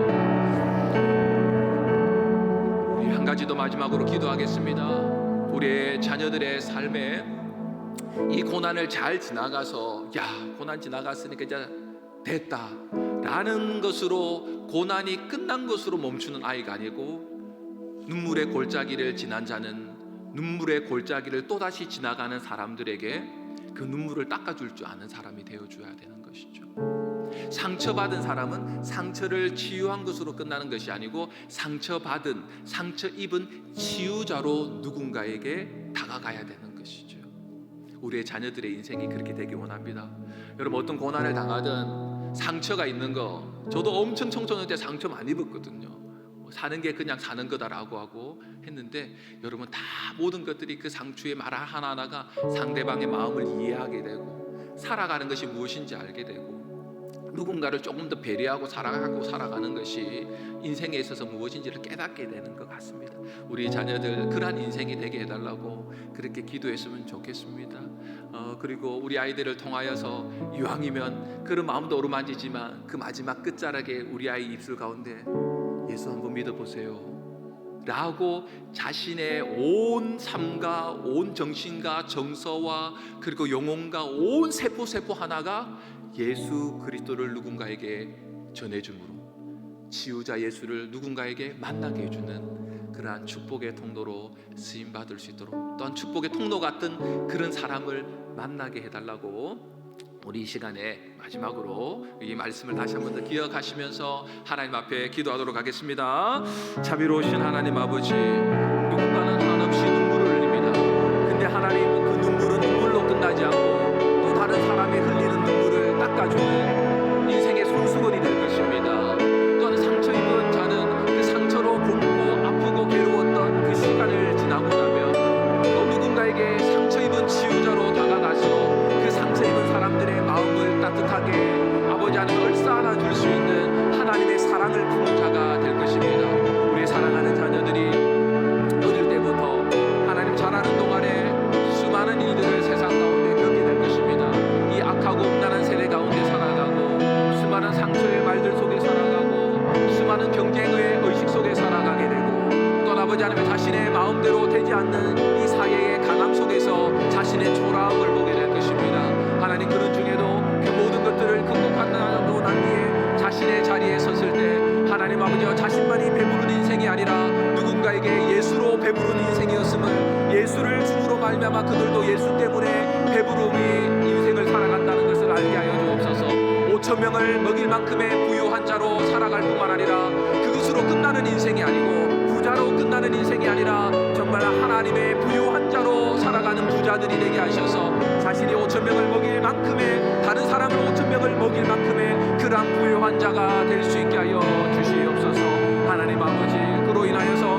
우리 한 가지 더 마지막으로 기도하겠습니다. 우리의 자녀들의 삶에 이 고난을 잘 지나가서 고난 지나갔으니까 이제 됐다 라는 것으로 고난이 끝난 것으로 멈추는 아이가 아니고 눈물의 골짜기를 지난 자는 눈물의 골짜기를 또다시 지나가는 사람들에게 그 눈물을 닦아줄 줄 아는 사람이 되어줘야 되는 것이죠. 상처받은 사람은 상처를 치유한 것으로 끝나는 것이 아니고 상처 입은 치유자로 누군가에게 다가가야 되는 것이죠. 우리의 자녀들의 인생이 그렇게 되기 원합니다. 여러분 어떤 고난을 당하든 상처가 있는 거 저도 엄청 청소년 때 상처 많이 입었거든요. 사는 게 그냥 사는 거다라고 하고 했는데 여러분 다 모든 것들이 그 상처의 말 하나하나가 상대방의 마음을 이해하게 되고 살아가는 것이 무엇인지 알게 되고 누군가를 조금 더 배려하고 사랑하고 살아가는 것이 인생에 있어서 무엇인지를 깨닫게 되는 것 같습니다. 우리 자녀들 그러한 인생이 되게 해달라고 그렇게 기도했으면 좋겠습니다. 그리고 우리 아이들을 통하여서 이왕이면 그런 마음도 어루만지지만 그 마지막 끝자락에 우리 아이 입술 가운데 예수 한번 믿어보세요 라고 자신의 온 삶과 온 정신과 정서와 그리고 영혼과 온 세포 하나가 예수 그리스도를 누군가에게 전해줌으로 치유자 예수를 누군가에게 만나게 해주는 그러한 축복의 통로로 쓰임 받을 수 있도록, 또한 축복의 통로 같은 그런 사람을 만나게 해달라고 우리 이 시간에 마지막으로 이 말씀을 다시 한 번 더 기억하시면서 하나님 앞에 기도하도록 하겠습니다. 자비로우신 하나님 아버지, 누군가는 한없이 눈물을 흘립니다. 근데 하나님, 그 눈물은 눈물로 끝나지 않고 또 다른 사람이 흘리는 눈물을 닦아주는 인생의 손수건이 될 것입니다. 또한 상처 입은 자는 그 상처로 곱고 아프고 괴로웠던 그 시간을 지나고 나면 또 누군가에게 상처 입은 치유자로 다가가서 그 상처 입은 사람들의 마음을 따뜻하게 아버지 하나님 얼싸 안아줄 수 있는 하나님의 사랑을 품은 자가 될 것입니다. 우리 사랑하는 자녀들이 어릴 때부터 하나님 자라는 동안에 수많은 일들을 세상 가운데 겪게 될 것입니다. 이 악하고 음란한 세대 가운데 살아가고 수많은 상처의 말들 속에 살아가고 수많은 경쟁의 의식 속에 살아가게 되고, 또 아버지 하나님 자신의 마음대로 되지 않는 이 사회의 강함 속에서 자신의 초라함을 보게 될 것입니다. 하나님, 그런 중에도 그 모든 것들을 극복하고 난 뒤에 자신의 자리에 섰을 때 하나님 아버지와 자신만이 배부른 인생이 아니라 누군가에게 예수로 배부른 인생이었음을, 예수를 주로 말미암아 그들도 예수 때문에 배부름이 인생을 살아간다는 것을 알게 하여 주옵소서. 5,000명을 먹일 만큼의 부유한 자로 살아갈 뿐만 아니라 그것으로 끝나는 인생이 아니고 부자로 끝나는 인생이 아니라 정말 하나님의 부유한 자로 살아가는 부자들이 되게 하셔서 자신이 5,000명을 먹일 만큼의, 다른 사람을 5,000명을 먹일 만큼의 그러한 부유한 자가 될 수 있게 하여 주시옵소서. 하나님 아버지, 그로 인하여서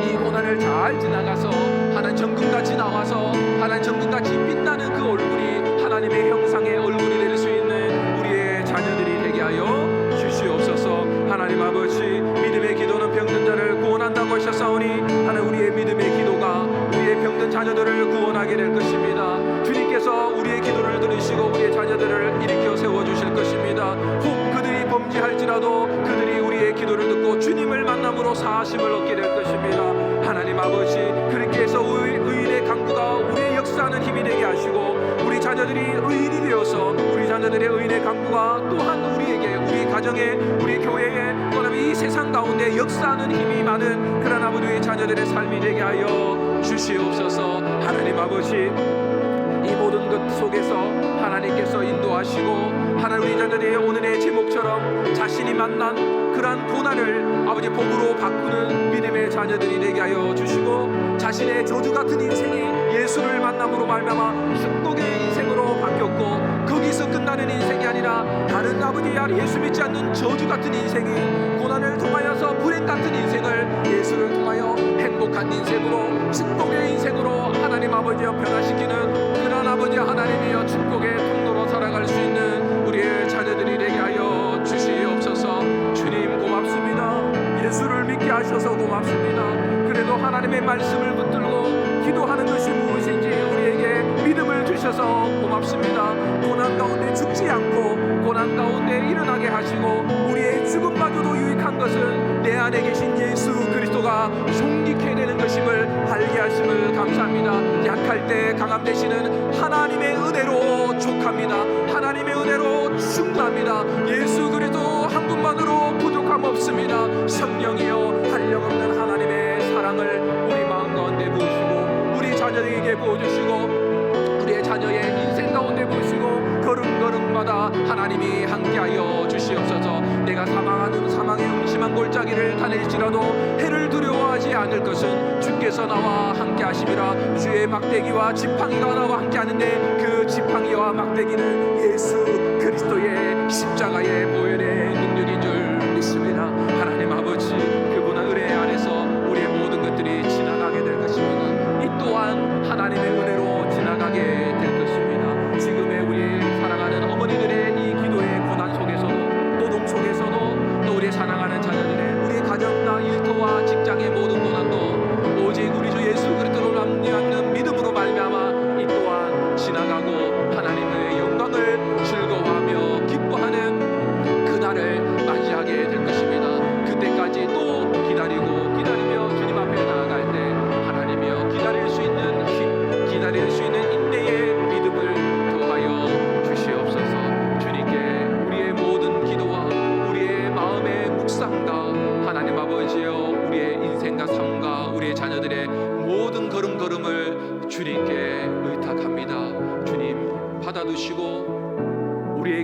이 고난을 잘 지나가서 하나님 정금같이 나와서 하나님 정금같이 빛나는 그 얼굴이 하나님의 형상의 얼굴이 될 수 있는 우리의 자녀들이 되게 하여 주시옵소서. 하나님 아버지, 믿음의 기도는 병든 자를 구원한다고 하셨사오니 하나님, 우리의 믿음의 기도가 우리의 병든 자녀들을 구원하게 될 것입니다. 주님께서 우리의 기도를 들으시고 우리의 자녀들을 일으켜 세워주실 것입니다. 혹 그들이 범죄할지라도 그들이 우리의 기도를 듣고 주님을 만남으로 사하심을 얻게 될 것입니다. 하나님 아버지, 그렇게 해서 의인의 강구가 우리의 역사하는 힘이 되게 하시고 우리 자녀들이 의인이 되어서 우리 자녀들의 의인의 강구가 또한 우리에게, 우리 가정에, 우리 교회에, 또는 이 세상 가운데 역사하는 힘이 많은 그런 아버지의 자녀들의 삶이 되게 하여 주시옵소서. 하나님 아버지, 이 모든 것 속에서 하나님께서 인도하시고 하나님, 우리 자녀들의 오늘의 제목처럼 자신이 만난 그러한 고난을 아버지 복으로 바꾸는 믿음의 자녀들이 되게 하여 주시고, 자신의 저주 같은 인생이 예수를 만남으로 말미암아 축복의 인생으로 바뀌었고, 거기서 끝나는 인생이 아니라 다른 아버지 예수 믿지 않는 저주 같은 인생이 고난을 통하여서 불행 같은 인생을 예수를 통하여 행복한 인생으로, 축복의 인생으로 하나님 아버지여 변화시키는 그런 아버지 하나님이여 축복의 통로로 살아갈 수 있는 우리의 자녀들이 되게 하여 주시옵소서. 주님 고맙습니다. 예수를 믿게 하셔서 고맙습니다. 그래도 하나님의 말씀을 붙들고 기도하는 것이 무엇인지 우리에게 믿음을 주셔서 고맙습니다. 고난 가운데 죽지 않고 고난 가운데 일어나게 하시고 우리의 죽음마저도 유익한 것은 내 안에 계신 예수 그리스도가 존귀케 되는 것임을 알게 하심을 감사합니다. 약할 때 강함 되시는 하나님의 은혜로 족합니다. 하나님의 은혜로 충분합니다. 예수 그리스도 한 분만으로 부족함 없습니다. 성령이여, 한량없는 하나님의 사랑을 우리 마음 가운데 부으시고 우리 자녀에게 부어주시고 우리의 자녀의 인생 가운데 부으시고 걸음걸음마다 하나님이 함께하여 주시옵소서. 내가 사망의 음심한 골짜기를 다닐지라도 해를 두려워하지 않을 것은 주께서 나와 함께하심이라. 주의 막대기와 지팡이가 나와 함께하는데 그 지팡이와 막대기는 예수 그리스도의 십자가의 보혈의 능력인 줄 믿습니다. 하나님 아버지, 그분의 은혜 안에서 우리의 모든 것들이 지나가게 될 것입니다. 이 또한 하나님의 은혜로 지나가게 될 것입니다. 지금의 우리 사랑하는 어머니들의 이 기도의 고난 속에서도, 노동 속에서도, 또 우리 사랑하는 자녀들의, 우리 가정과 일터와 직장의 모든 고난도 오직 우리 주 예수 그리스도로 남는 믿음으로 말미암아 이 또한 지나가고 하나님의 영광을 즐거워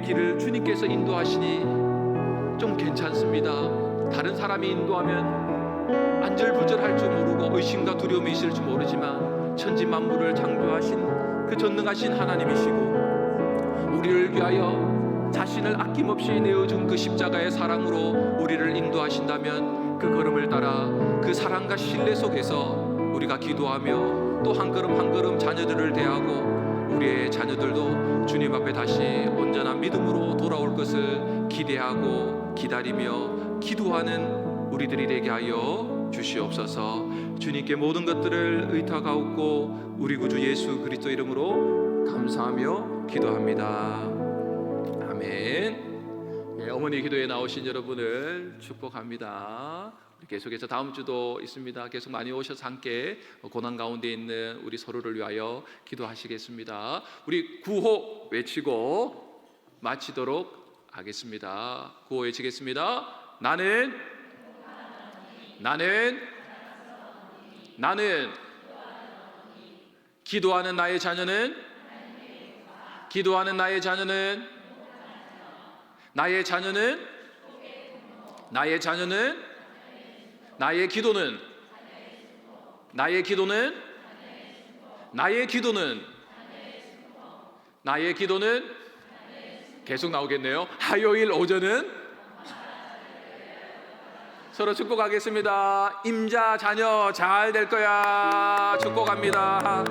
길을 주님께서 인도하시니 좀 괜찮습니다. 다른 사람이 인도하면 안절부절할 줄 모르고 의심과 두려움이 있을 줄 모르지만 천지 만물을 창조하신 그 전능하신 하나님이시고 우리를 위하여 자신을 아낌없이 내어준 그 십자가의 사랑으로 우리를 인도하신다면 그 걸음을 따라 그 사랑과 신뢰 속에서 우리가 기도하며 또 한 걸음 한 걸음 자녀들을 대하고 우리의 자녀들도 주님 앞에 다시 온전한 믿음으로 돌아올 것을 기대하고 기다리며 기도하는 우리들이 되게 하여 주시옵소서. 주님께 모든 것들을 의탁하옵고 우리 구주 예수 그리스도 이름으로 감사하며 기도합니다. 아멘. 어머니 기도에 나오신 여러분을 축복합니다. 계속해서 다음 주도 있습니다. 계속 많이 오셔서 함께 고난 가운데 있는 우리 서로를 위하여 기도하시겠습니다. 우리 구호 외치고 마치도록 하겠습니다. 구호 외치겠습니다. 나는 기도하는 나의 자녀는 나의 기도는 계속 나오겠네요. 화요일 오전은 서로 축복하겠습니다. 임자 자녀 잘 될 거야. 축복합니다.